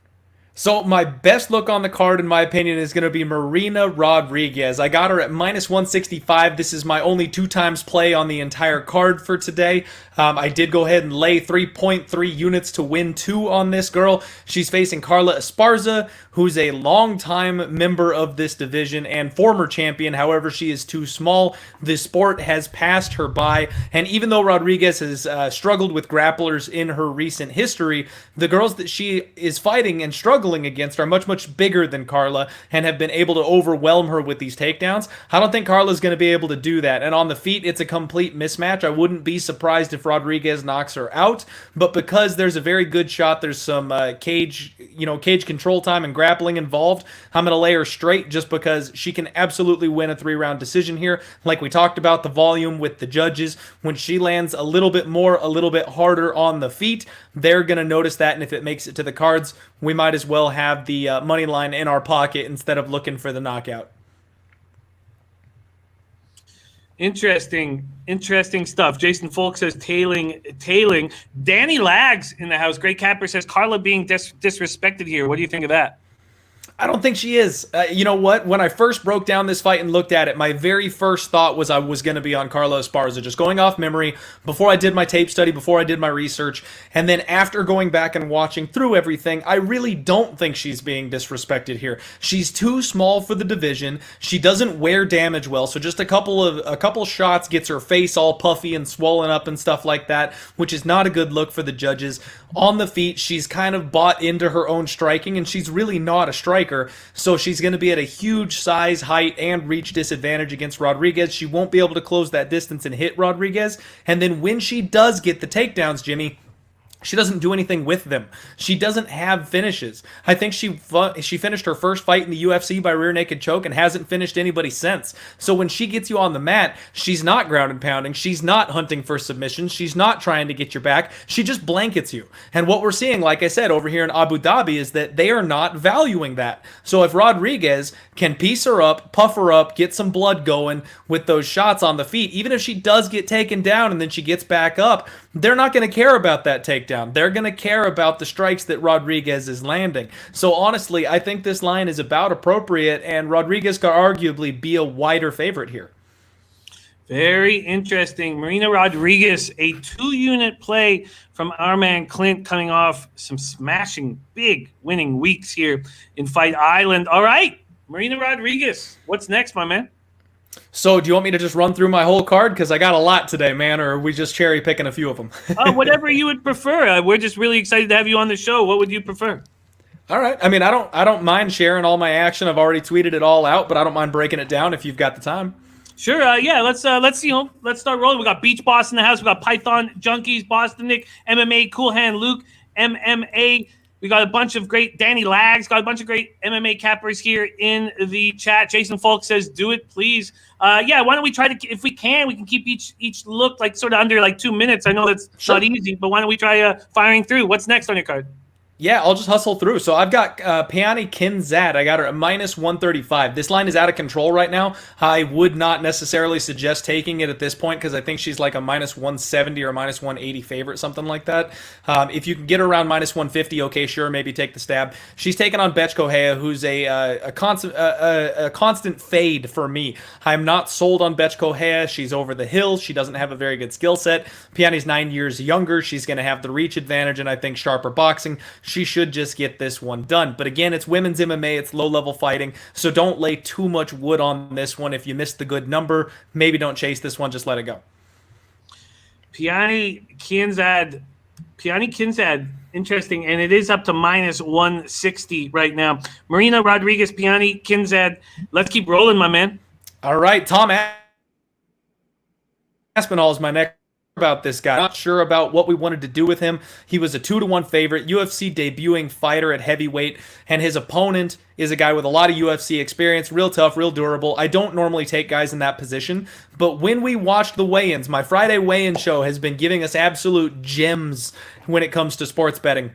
So my best look on the card, in my opinion, is going to be Marina Rodriguez. I got her at -165. This is my only 2 times play on the entire card for today. I did go ahead and lay 3.3 units to win 2 on this girl. She's facing Carla Esparza, who's a longtime member of this division and former champion. However, she is too small. The sport has passed her by. And even though Rodriguez has struggled with grapplers in her recent history, the girls that she is fighting and struggling struggling against are much, much bigger than Carla and have been able to overwhelm her with these takedowns. I don't think Carla's going to be able to do that. And on the feet, it's a complete mismatch. I wouldn't be surprised if Rodriguez knocks her out, but because there's a very good shot, there's some cage control time and grappling involved, I'm going to lay her straight just because she can absolutely win a 3-round decision here. Like we talked about, the volume with the judges, when she lands a little bit more, a little bit harder on the feet, they're going to notice that, and if it makes it to the cards, we might as well have the money line in our pocket instead of looking for the knockout. Interesting stuff. Jason Folk says tailing. Danny Lags in the house. Great Capper says Carla being disrespected here. What do you think of that? I don't think she is. You know what? When I first broke down this fight and looked at it, my very first thought was I was going to be on Carla Esparza, just going off memory, before I did my tape study, before I did my research. And then after going back and watching through everything, I really don't think she's being disrespected here. She's too small for the division. She doesn't wear damage well, so just a couple shots gets her face all puffy and swollen up and stuff like that, which is not a good look for the judges. On the feet, she's kind of bought into her own striking, and she's really not a striker, so she's going to be at a huge size, height, and reach disadvantage against Rodriguez. She won't be able to close that distance and hit Rodriguez, and then when she does get the takedowns, Jimmy, she doesn't do anything with them. She doesn't have finishes. I think she finished her first fight in the UFC by rear naked choke and hasn't finished anybody since. So when she gets you on the mat, she's not ground and pounding. She's not hunting for submissions. She's not trying to get your back. She just blankets you. And what we're seeing, like I said, over here in Abu Dhabi is that they are not valuing that. So if Rodriguez can piece her up, puff her up, get some blood going with those shots on the feet, even if she does get taken down and then she gets back up, they're not going to care about that takedown. They're going to care about the strikes that Rodriguez is landing. So honestly, I think this line is about appropriate, and Rodriguez could arguably be a wider favorite here. Very interesting. Marina Rodriguez, a 2-unit play from our man Clint, coming off some smashing big winning weeks here in Fight Island. All right, Marina Rodriguez, what's next, my man? So do you want me to just run through my whole card? Because I got a lot today, man, or are we just cherry picking a few of them? Whatever you would prefer. We're just really excited to have you on the show. What would you prefer? All right. I mean, I don't mind sharing all my action. I've already tweeted it all out, but I don't mind breaking it down if you've got the time. Sure. Yeah. Let's start rolling. We got Beach Boss in the house. We got Python Junkies, Boston Nick, MMA, Cool Hand Luke, MMA. We got a bunch of great Danny Lags, got a bunch of great MMA cappers here in the chat. Jason Falk says, do it, please. Why don't we try to, if we can keep each look like sort of under like 2 minutes. I know that's not easy, but why don't we try firing through? What's next on your card? Yeah, I'll just hustle through. So I've got Peani Kinzad. I got her at -135. This line is out of control right now. I would not necessarily suggest taking it at this point because I think she's like a -170 or -180 favorite, something like that. If you can get her around -150, okay, sure, maybe take the stab. She's taking on Betch Kohea, who's a constant fade for me. I'm not sold on Betch Kohea. She's over the hill. She doesn't have a very good skill set. Peani's 9 years younger. She's going to have the reach advantage and I think sharper boxing. She should just get this one done. But again, it's women's MMA, it's low-level fighting, so don't lay too much wood on this one. If you missed the good number, maybe don't chase this one, just let it go. Peani Kinzad, interesting, and it is up to -160 right now. Marina Rodriguez, Peani Kinzad, let's keep rolling, my man. All right, Tom Aspinall is my next about this guy. Not sure about what we wanted to do with him. He was a 2-1 favorite, UFC debuting fighter at heavyweight, and his opponent is a guy with a lot of UFC experience, real tough, real durable. I don't normally take guys in that position, but when we watched the weigh-ins, my Friday weigh-in show has been giving us absolute gems when it comes to sports betting.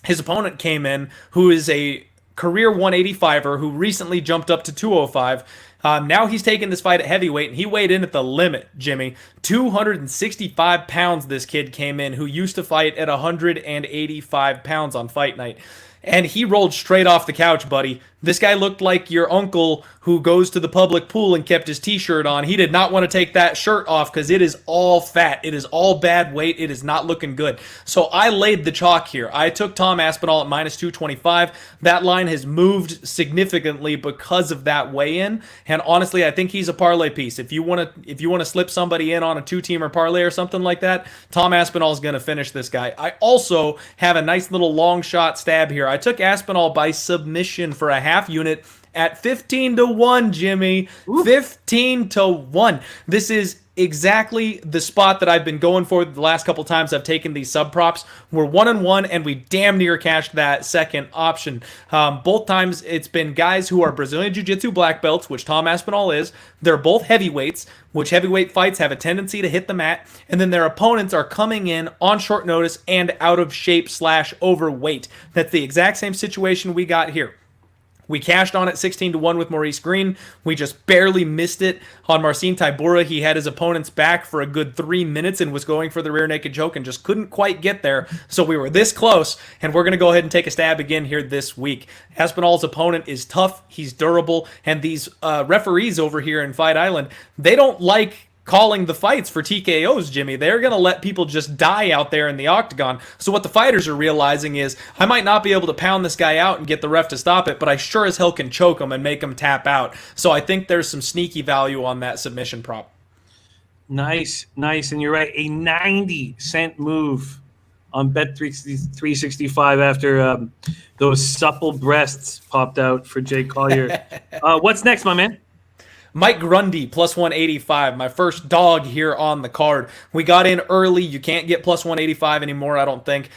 His opponent came in, who is a career 185er who recently jumped up to 205. Now he's taking this fight at heavyweight, and he weighed in at the limit, Jimmy. 265 pounds this kid came in, who used to fight at 185 pounds on fight night. And he rolled straight off the couch, buddy. This guy looked like your uncle who goes to the public pool and kept his t-shirt on. He did not want to take that shirt off because it is all fat. It is all bad weight. It is not looking good. So I laid the chalk here. I took Tom Aspinall at minus 225. That line has moved significantly because of that weigh-in. And honestly, I think he's a parlay piece. If you want to slip somebody in on a two-teamer parlay or something like that, Tom Aspinall is going to finish this guy. I also have a nice little long shot stab here. I took Aspinall by submission for a half unit at 15-1, Jimmy. Ooh. 15-1. This is exactly the spot that I've been going for the last couple times I've taken these sub props. We're 1-1, and we damn near cashed that second option. Both times it's been guys who are Brazilian Jiu-Jitsu black belts, which Tom Aspinall is. They're both heavyweights, which heavyweight fights have a tendency to hit the mat, and then their opponents are coming in on short notice and out of shape / overweight. That's the exact same situation we got here. We cashed on it 16-1 with Maurice Green. We just barely missed it on Marcin Tybura. He had his opponent's back for a good 3 minutes and was going for the rear naked choke and just couldn't quite get there. So we were this close, and we're going to go ahead and take a stab again here this week. Aspinall's opponent is tough, he's durable, and these referees over here in Fight Island, they don't like calling the fights for TKOs, Jimmy. They're going to let people just die out there in the octagon. So what the fighters are realizing is, I might not be able to pound this guy out and get the ref to stop it, but I sure as hell can choke him and make him tap out. So I think there's some sneaky value on that submission prop. Nice. And you're right, a 90-cent move on Bet365 after those supple breasts popped out for Jay Collier. What's next, my man? Mike Grundy, plus 185, my first dog here on the card. We got in early. You can't get plus 185 anymore, I don't think.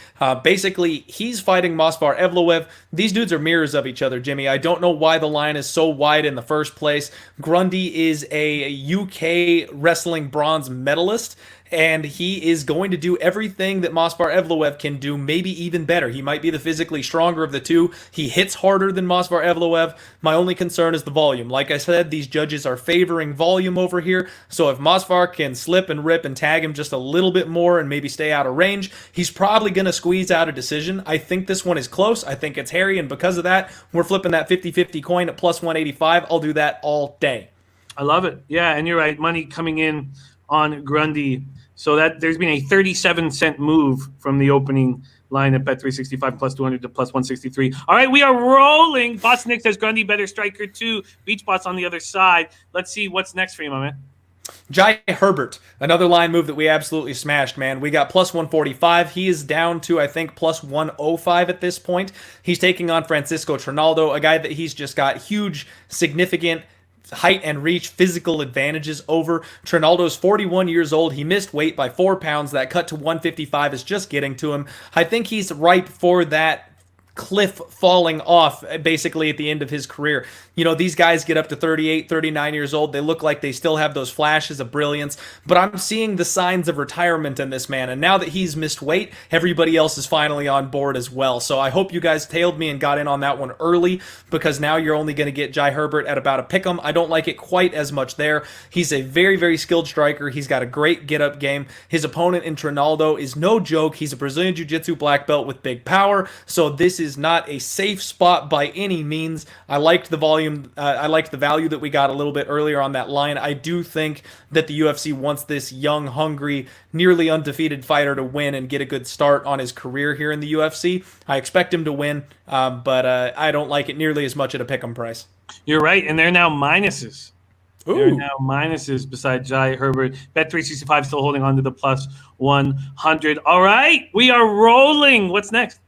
Basically, he's fighting Movsar Evloev. These dudes are mirrors of each other, Jimmy. I don't know why the line is so wide in the first place. Grundy is a UK wrestling bronze medalist, and he is going to do everything that Movsar Evloev can do, maybe even better. He might be the physically stronger of the two. He hits harder than Movsar Evloev. My only concern is the volume. Like I said, these judges are favoring volume over here, so if Movsar can slip and rip and tag him just a little bit more and maybe stay out of range, he's probably going to squeeze out a decision. I think this one is close. I think it's hairy, and because of that, we're flipping that 50-50 coin at plus 185. I'll do that all day. I love it. Yeah, and you're right. Money coming in on Grundy. So that there's been a 37-cent move from the opening line at Bet365 plus 200 to plus 163. All right, we are rolling. Boss Nick says Grundy better striker too. Beach Bots on the other side. Let's see what's next for you, my man. Jai Herbert, another line move that we absolutely smashed, man. We got plus 145. He is down to, I think, plus 105 at this point. He's taking on Francisco Trinaldo, a guy that he's just got huge, significant height and reach, physical advantages over. Trinaldo's 41 years old. He missed weight by 4 pounds. That cut to 155 is just getting to him. I think he's ripe for that cliff falling off basically at the end of his career. You know, these guys get up to 38, 39 years old. They look like they still have those flashes of brilliance, but I'm seeing the signs of retirement in this man. And now that he's missed weight, everybody else is finally on board as well. So I hope you guys tailed me and got in on that one early, because now you're only going to get Jai Herbert at about a pick'em. I don't like it quite as much there. He's a very, very skilled striker. He's got a great get-up game. His opponent in Trinaldo is no joke. He's a Brazilian Jiu-Jitsu black belt with big power. So this is not a safe spot by any means. I liked the volume. I liked the value that we got a little bit earlier on that line. I do think that the UFC wants this young, hungry, nearly undefeated fighter to win and get a good start on his career here in the UFC. I expect him to win, but I don't like it nearly as much at a pick'em price. You're right, and they're now minuses. Ooh. There are now minuses beside Jai Herbert. Bet365 still holding on to the plus 100. All right, we are rolling. What's next?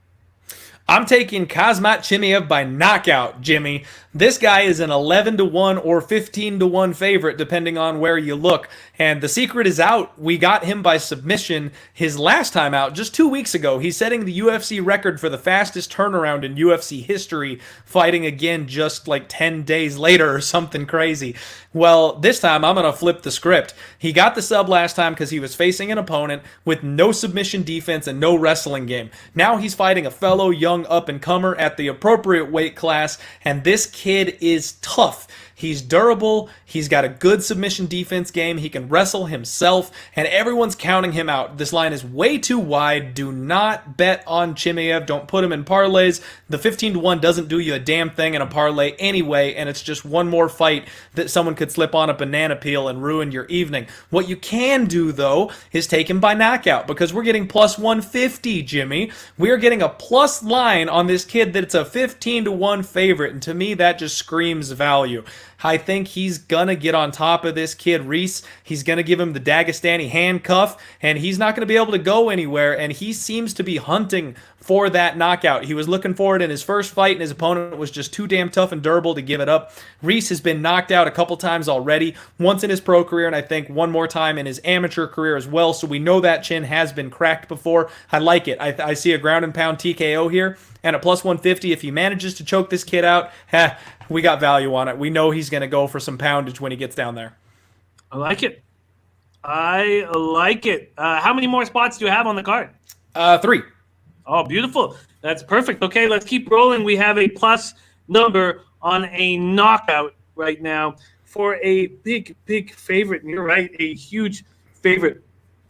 I'm taking Kazmat Chimaev by knockout, Jimmy. This guy is an 11-1 or 15-1 favorite, depending on where you look. And the secret is out. We got him by submission his last time out, just 2 weeks ago. He's setting the UFC record for the fastest turnaround in UFC history, fighting again just like 10 days later or something crazy. Well, this time I'm going to flip the script. He got the sub last time because he was facing an opponent with no submission defense and no wrestling game. Now he's fighting a fellow young young up-and-comer at the appropriate weight class, and this kid is tough. He's durable, he's got a good submission defense game, he can wrestle himself, and everyone's counting him out. This line is way too wide. Do not bet on Chimaev. Don't put him in parlays. The 15-1 doesn't do you a damn thing in a parlay anyway, and it's just one more fight that someone could slip on a banana peel and ruin your evening. What you can do, though, is take him by knockout, because we're getting plus 150, Jimmy. We're getting a plus line on this kid that's a 15-1 favorite, and to me, that just screams value. I think he's going to get on top of this kid, Reese. He's going to give him the Dagestani handcuff, and he's not going to be able to go anywhere, and he seems to be hunting for that knockout. He was looking for it in his first fight, and his opponent was just too damn tough and durable to give it up. Reese has been knocked out a couple times already, once in his pro career, and I think one more time in his amateur career as well, so we know that chin has been cracked before. I like it. I see a ground and pound TKO here, and at plus 150, if he manages to choke this kid out, we got value on it. We know he's going to go for some poundage when he gets down there. I like it. I like it. How many more spots do you have on the card? 3. Oh, beautiful. That's perfect. Okay, let's keep rolling. We have a plus number on a knockout right now for a big, big favorite. And you're right, a huge favorite.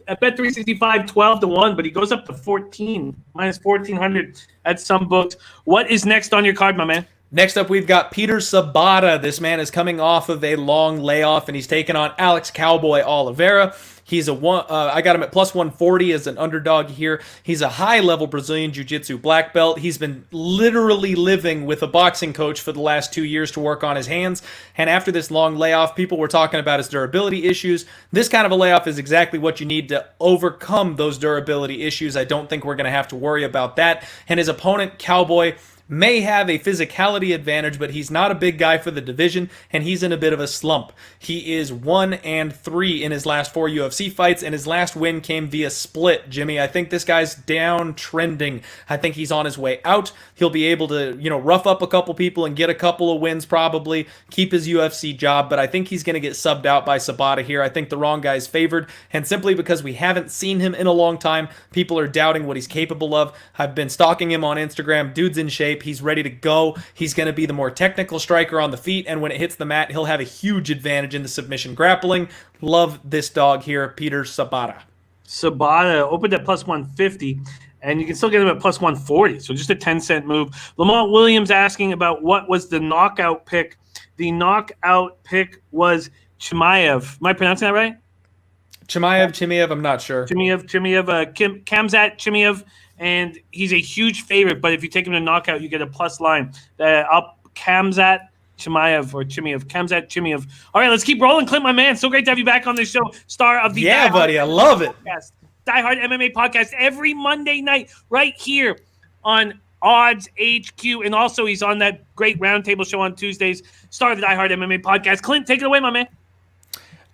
At bet 365, 12-1, but he goes up to 14, minus 1,400 at some books. What is next on your card, my man? Next up, we've got Peter Sabata. This man is coming off of a long layoff, and he's taking on Alex Cowboy Oliveira. He's I got him at plus 140 as an underdog here. He's a high-level Brazilian Jiu-Jitsu black belt. He's been literally living with a boxing coach for the last 2 years to work on his hands. And after this long layoff, people were talking about his durability issues. This kind of a layoff is exactly what you need to overcome those durability issues. I don't think we're going to have to worry about that. And his opponent, Cowboy, may have a physicality advantage, but he's not a big guy for the division, and he's in a bit of a slump. He is 1-3 in his last 4 UFC fights, and his last win came via split, Jimmy. I think this guy's down trending. I think he's on his way out. He'll be able to, rough up a couple people and get a couple of wins probably, keep his UFC job, but I think he's going to get subbed out by Sabata here. I think the wrong guy's favored, and simply because we haven't seen him in a long time, people are doubting what he's capable of. I've been stalking him on Instagram. Dude's in shape. He's ready to go. He's going to be the more technical striker on the feet, and when it hits the mat, he'll have a huge advantage in the submission grappling. Love this dog here, Peter Sabata. Sabata opened at plus 150, and you can still get him at plus 140, so just a 10-cent move. Lamont Williams asking about what was the knockout pick. The knockout pick was Chimaev. Am I pronouncing that right? Chimaev, I'm not sure. Kamzat Chimaev. And he's a huge favorite, but if you take him to knockout, you get a plus line. Kamzat Chimaev. All right, let's keep rolling. Clint, my man, so great to have you back on the show. Star of the Die buddy, I love it. Podcast, Die Hard MMA podcast every Monday night right here on Odds HQ. And also he's on that great roundtable show on Tuesdays. Star of the Die Hard MMA podcast. Clint, take it away, my man.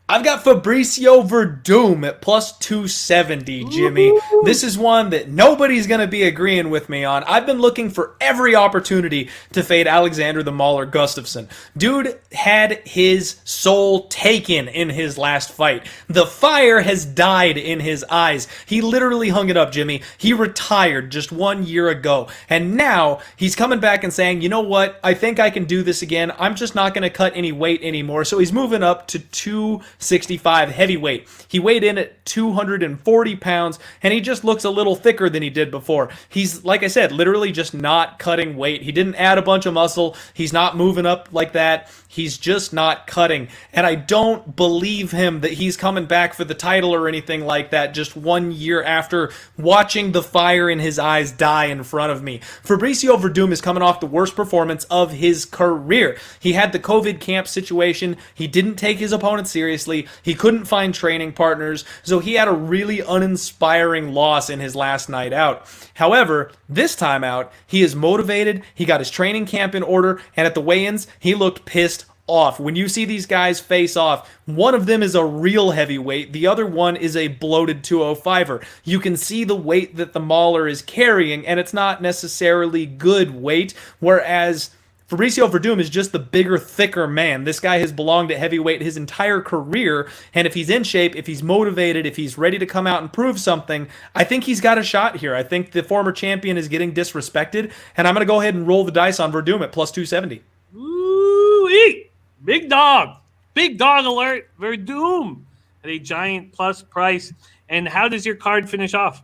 I've got Fabricio Verdum at plus 270, Jimmy. Ooh. This is one that nobody's going to be agreeing with me on. I've been looking for every opportunity to fade Alexander the Mauler Gustafsson. Dude had his soul taken in his last fight. The fire has died in his eyes. He literally hung it up, Jimmy. He retired just 1 year ago. And now he's coming back and saying, you know what? I think I can do this again. I'm just not going to cut any weight anymore. So he's moving up to 265 heavyweight. He weighed in at 240 pounds, and he just looks a little thicker than he did before. He's, like I said, literally just not cutting weight. He didn't add a bunch of muscle. He's not moving up like that. He's just not cutting. And I don't believe him that he's coming back for the title or anything like that just 1 year after watching the fire in his eyes die in front of me. Fabricio Verdum is coming off the worst performance of his career. He had the COVID camp situation. He didn't take his opponent seriously. He couldn't find training partners. So he had a really uninspiring loss in his last night out. However, this time out, he is motivated. He got his training camp in order. And at the weigh-ins, he looked pissed off. When you see these guys face off, one of them is a real heavyweight, the other one is a bloated 205er. You can see the weight that the Mauler is carrying, and it's not necessarily good weight, whereas Fabricio Verdum is just the bigger, thicker man. This guy has belonged at heavyweight his entire career, and if he's in shape, if he's motivated, if he's ready to come out and prove something, I think he's got a shot here. I think the former champion is getting disrespected, and I'm going to go ahead and roll the dice on Verdum at plus 270. Ooh-wee. Big dog. Big dog alert. Verdum at a giant plus price. And how does your card finish off?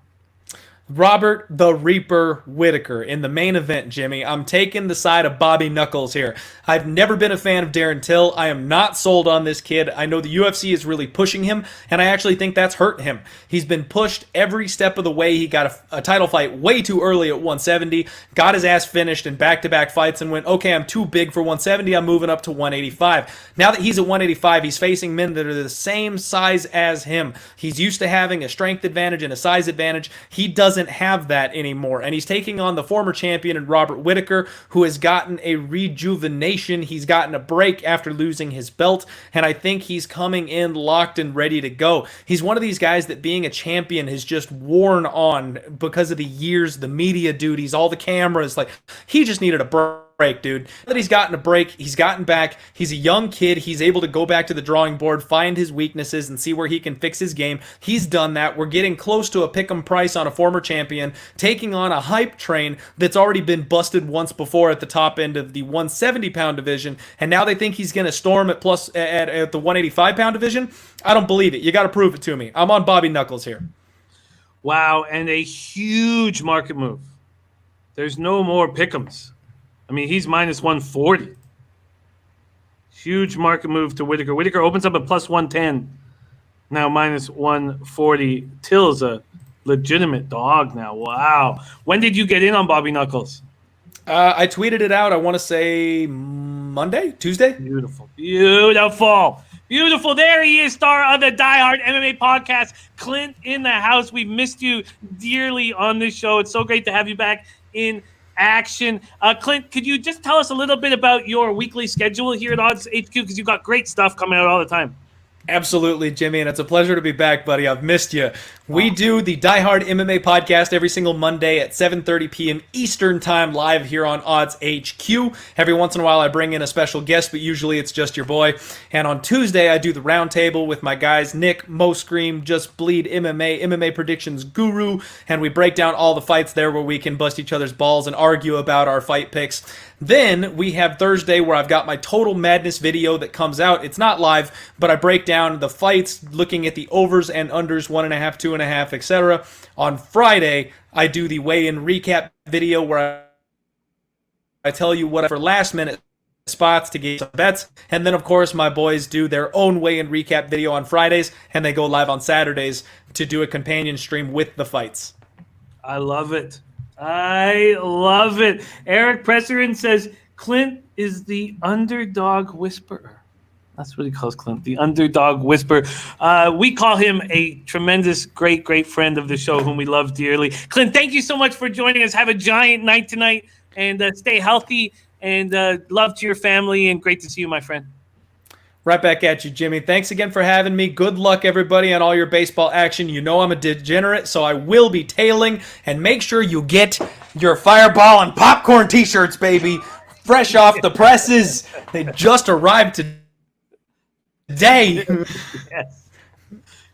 Robert the Reaper Whitaker in the main event, Jimmy. I'm taking the side of Bobby Knuckles here. I've never been a fan of Darren Till. I am not sold on this kid. I know the UFC is really pushing him, and I actually think that's hurt him. He's been pushed every step of the way. He got a title fight way too early at 170, got his ass finished in back-to-back fights and went, okay, I'm too big for 170, I'm moving up to 185. Now that he's at 185, he's facing men that are the same size as him. He's used to having a strength advantage and a size advantage. He doesn't have that anymore, and he's taking on the former champion in Robert Whitaker, who has gotten a rejuvenation. He's gotten a break after losing his belt, and I think he's coming in locked and ready to go. He's one of these guys that being a champion has just worn on because of the years, the media duties, all the cameras. Like, he just needed a break, dude. Now that he's gotten a break, he's gotten back, he's a young kid, he's able to go back to the drawing board, find his weaknesses, and see where he can fix his game. He's done that. We're getting close to a pick'em price on a former champion, taking on a hype train that's already been busted once before at the top end of the 170-pound division, and now they think he's going to storm at the 185-pound division. I don't believe it. You got to prove it to me. I'm on Bobby Knuckles here. Wow, and a huge market move. There's no more pick'ems. I mean, he's minus 140. Huge market move to Whitaker. Whitaker opens up at plus 110. Now minus 140. Till's a legitimate dog now. Wow. When did you get in on Bobby Knuckles? I tweeted it out, I want to say Tuesday? Beautiful. Beautiful. Beautiful. There he is, star of the Die Hard MMA podcast. Clint in the house. We've missed you dearly on this show. It's so great to have you back in action. Clint, could you just tell us a little bit about your weekly schedule here at Odds HQ, because you've got great stuff coming out all the time. Absolutely, Jimmy, and it's a pleasure to be back, buddy. I've missed you. We do the Die Hard MMA podcast every single Monday at 7:30 p.m. Eastern Time live here on Odds HQ. Every once in a while I bring in a special guest, but usually it's just your boy. And on Tuesday I do the roundtable with my guys Nick, Mo Scream, Just Bleed MMA predictions guru, and we break down all the fights there where we can bust each other's balls and argue about our fight picks. Then we have Thursday where I've got my Total Madness video that comes out. It's not live, but I break down the fights, looking at the overs and unders, 1.5, 2.5, etc. On Friday, I do the weigh-in recap video where I tell you what for last-minute spots to get some bets. And then, of course, my boys do their own weigh-in recap video on Fridays, and they go live on Saturdays to do a companion stream with the fights. I love it. I love it. Eric Presserin says Clint is the underdog whisperer. That's what he calls Clint, the underdog whisperer. We call him a tremendous, great friend of the show whom we love dearly. Clint, thank you so much for joining us. Have a giant night tonight, and stay healthy, and love to your family, and great to see you, my friend. Right back at you, Jimmy. Thanks again for having me. Good luck, everybody, on all your baseball action. You know I'm a degenerate, so I will be tailing. And make sure you get your Fireball and Popcorn t-shirts, baby. Fresh off the presses. They just arrived today.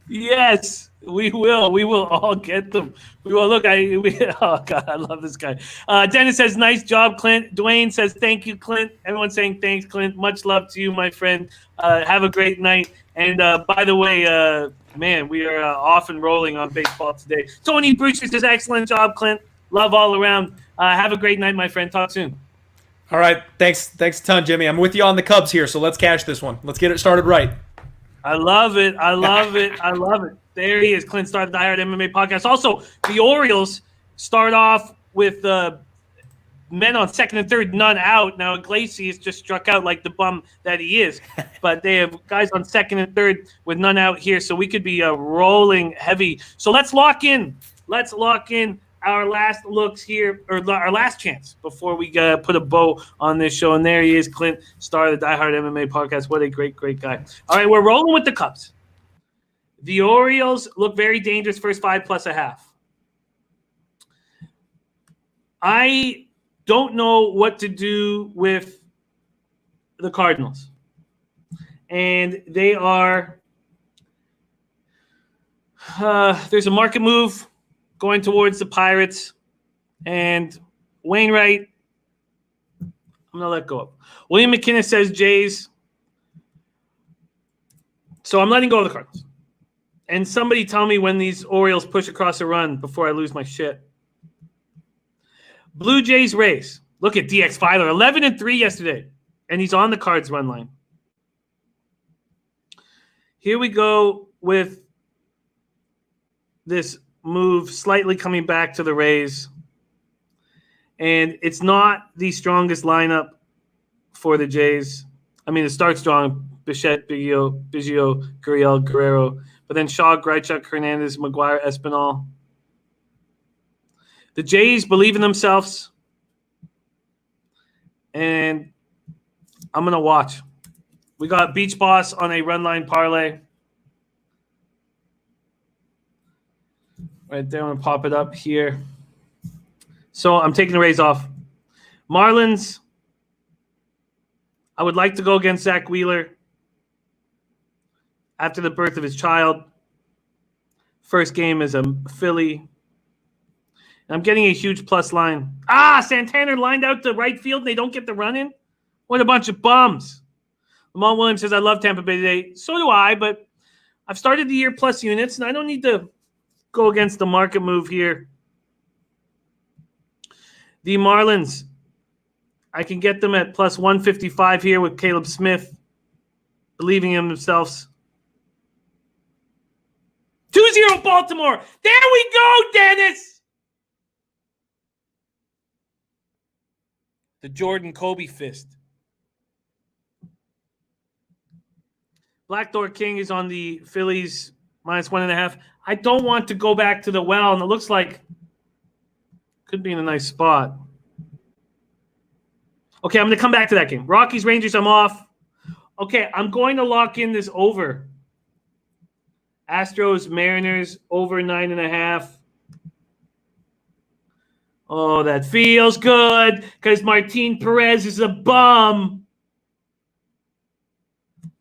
Yes, we will. We will all get them. We will. Look, oh, God, I love this guy. Dennis says, nice job, Clint. Dwayne says, thank you, Clint. Everyone's saying thanks, Clint. Much love to you, my friend. Have a great night. And by the way, man, we are off and rolling on baseball today. Tony Brewster says, excellent job, Clint. Love all around. Have a great night, my friend. Talk soon. All right. Thanks a ton, Jimmy. I'm with you on the Cubs here, so let's cash this one. Let's get it started right. I love it. I love it. I love it. There he is, Clint Starr, the Die Hard MMA podcast. Also, the Orioles start off with men on second and third, none out. Now, Iglesias just struck out like the bum that he is. But they have guys on second and third with none out here, so we could be rolling heavy. So let's lock in. Let's lock in our last looks here, or our last chance before we put a bow on this show. And there he is, Clint Starr, the Die Hard MMA podcast. What a great guy. All right, we're rolling with the Cubs. The Orioles look very dangerous, first 5+1/2. I don't know what to do with the Cardinals. And they are there's a market move going towards the Pirates. And Wainwright, I'm going to let go of. William McKinnon says Jays. So I'm letting go of the Cardinals. And somebody tell me when these Orioles push across a run before I lose my shit. Blue Jays Rays. Look at DX Filer. 11-3 yesterday. And he's on the Cards run line. Here we go with this move slightly coming back to the Rays. And it's not the strongest lineup for the Jays. I mean, it starts strong. Bichette, Biggio, Gurriel, Guerrero. But then Shaw, Grichuk, Hernandez, McGuire, Espinal. The Jays believe in themselves. And I'm going to watch. We got Beach Boss on a run line parlay. Right there, I'm going to pop it up here. So I'm taking the Rays off. Marlins, I would like to go against Zach Wheeler after the birth of his child. First game is a Philly. And I'm getting a huge plus line. Santana lined out to right field and they don't get the run in? What a bunch of bums. Lamont Williams says, I love Tampa Bay today. So do I, but I've started the year plus units, and I don't need to go against the market move here. The Marlins, I can get them at plus 155 here with Caleb Smith believing in themselves. 2-0 Baltimore. There we go, Dennis. The Jordan Kobe fist. Blackdoor King is on the Phillies minus 1.5. I don't want to go back to the well, and it looks like could be in a nice spot. Okay, I'm going to come back to that game. Rockies, Rangers, I'm off. Okay, I'm going to lock in this over. Astros, Mariners, over 9.5. Oh, that feels good because Martin Perez is a bum.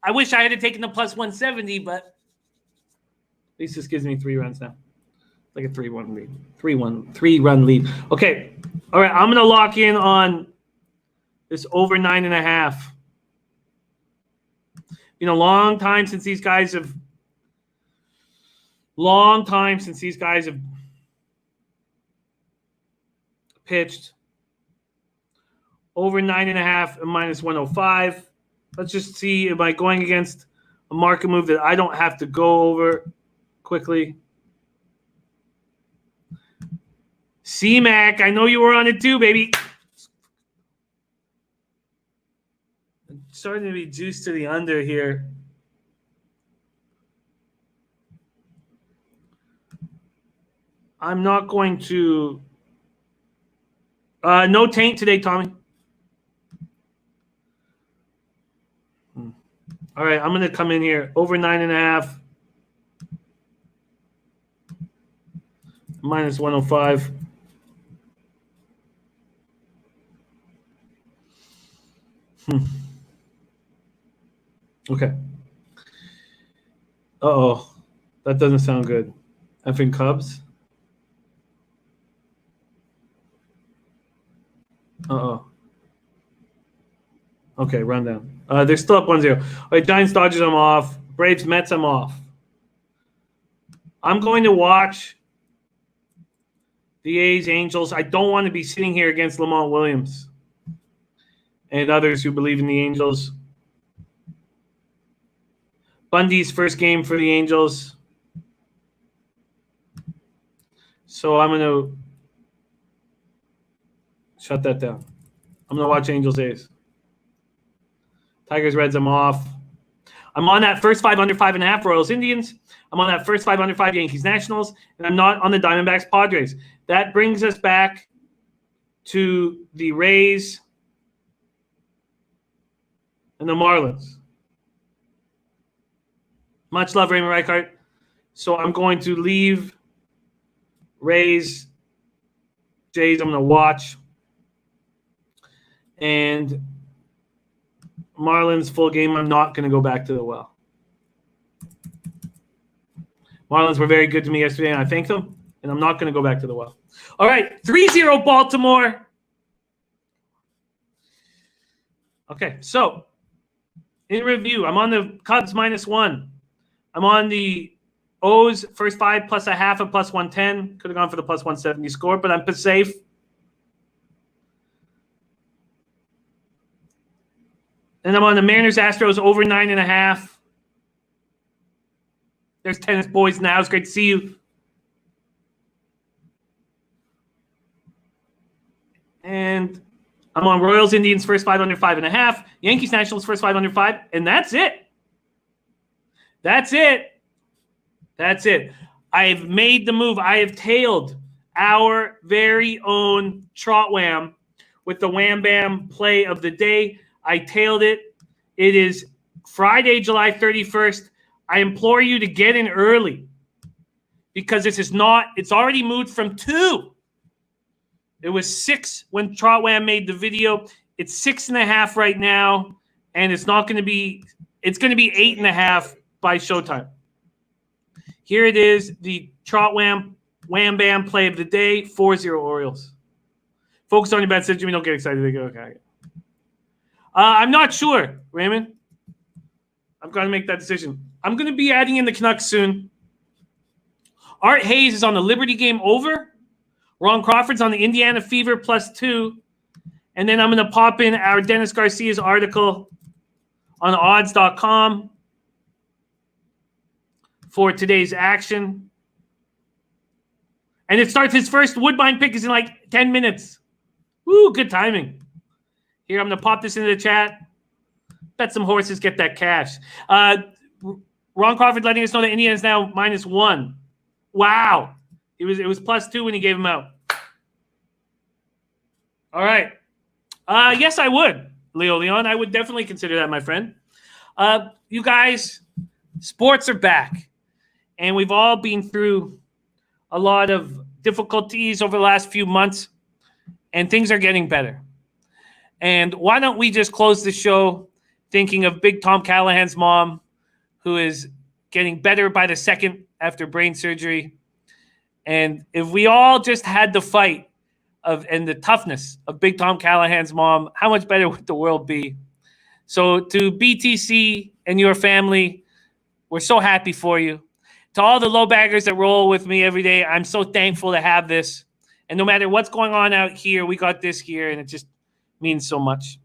I wish I had taken the plus 170, but at least this gives me 3 runs now. Like a 3-1 lead. 3-run lead. Okay. All right. I'm going to lock in on this over 9.5. Long time since these guys have pitched. Over 9.5 and minus 105. Let's just see, am I going against a market move that I don't have to go over quickly? C-Mac, I know you were on it too, baby. I'm starting to be juiced to the under here. I'm not going to no taint today, Tommy. All right, I'm going to come in here. Over 9.5. Minus 105. Okay. Uh-oh. That doesn't sound good. Effing Cubs. Uh-oh. Okay, rundown. They're still up 1-0. All right, Giants, Dodgers, I'm off. Braves, Mets, I'm off. I'm going to watch the A's, Angels. I don't want to be sitting here against Lamont Williams and others who believe in the Angels. Bundy's first game for the Angels. So I'm going to shut that down. I'm going to watch Angels, A's. Tigers, Reds, I'm off. I'm on that first 5 under 5.5 Royals, Indians. I'm on that first 5 under 5 Yankees, Nationals. And I'm not on the Diamondbacks, Padres. That brings us back to the Rays and the Marlins. Much love, Raymond Reichart. So I'm going to leave Rays, Jays. I'm going to watch. And Marlins full game. I'm not going to go back to the well. Marlins were very good to me yesterday, and I thank them. And I'm not going to go back to the well. All right, 3-0 Baltimore. Okay, so in review, I'm on the Cubs -1. I'm on the O's first 5 plus a half and plus 110. Could have gone for the plus 170 score, but I'm safe. And I'm on the Mariners Astros over 9.5. There's Tennis Boys now. It's great to see you. And I'm on Royals Indians first 5 under 5.5. Yankees Nationals first 5 under 5. And that's it. That's it. That's it. I've made the move. I have tailed our very own Trot Wham with the Wham Bam play of the day. I tailed it. It is Friday, July 31st. I implore you to get in early because this is not, it's already moved from 2. It was 6 when Trot Wham made the video. It's 6.5 right now, and it's not going to be, it's going to be 8.5 by showtime. Here it is, the Trot Wham Bam play of the day, 4-0 Orioles. Focus on your bets, Jimmy. Don't get excited. They go, okay. I'm not sure, Raymond. I've got to make that decision. I'm going to be adding in the Canucks soon. Art Haze is on the Liberty game over. Ron Crawford's on the Indiana Fever +2. And then I'm going to pop in our Dennis Garcia's article on odds.com for today's action. And it starts, his first Woodbine pick is in like 10 minutes. Woo, good timing. Here, I'm going to pop this into the chat. Bet some horses, get that cash. Ron Crawford letting us know that Indiana is now -1. Wow. It was +2 when he gave him out. All right. Yes, I would, Leo Leon. I would definitely consider that, my friend. You guys, sports are back. And we've all been through a lot of difficulties over the last few months. And things are getting better. And why don't we just close the show thinking of Big Tom Callahan's mom, who is getting better by the second after brain surgery. And if we all just had the fight and the toughness of Big Tom Callahan's mom, how much better would the world be? So to BTC and your family, we're so happy for you. To all the low baggers that roll with me every day, I'm so thankful to have this. And no matter what's going on out here, we got this here, and it just means so much.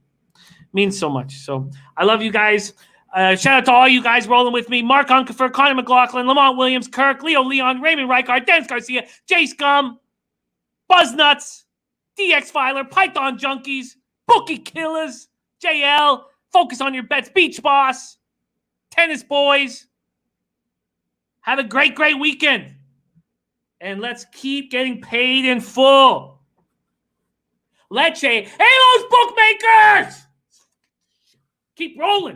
Means so much. So I love you guys. Shout out to all you guys rolling with me. Mark Unkefer, Connor McLaughlin, Lamont Williams, Kirk, Leo Leon, Raymond Reichard, Dennis Garcia, Jay Scum, Buzznuts, DX Filer, Python Junkies, Bookie Killers, JL, Focus on Your Bets, Beach Boss, Tennis Boys. Have a great, great weekend. And let's keep getting paid in full. Leche. Hey, those bookmakers! Keep rolling.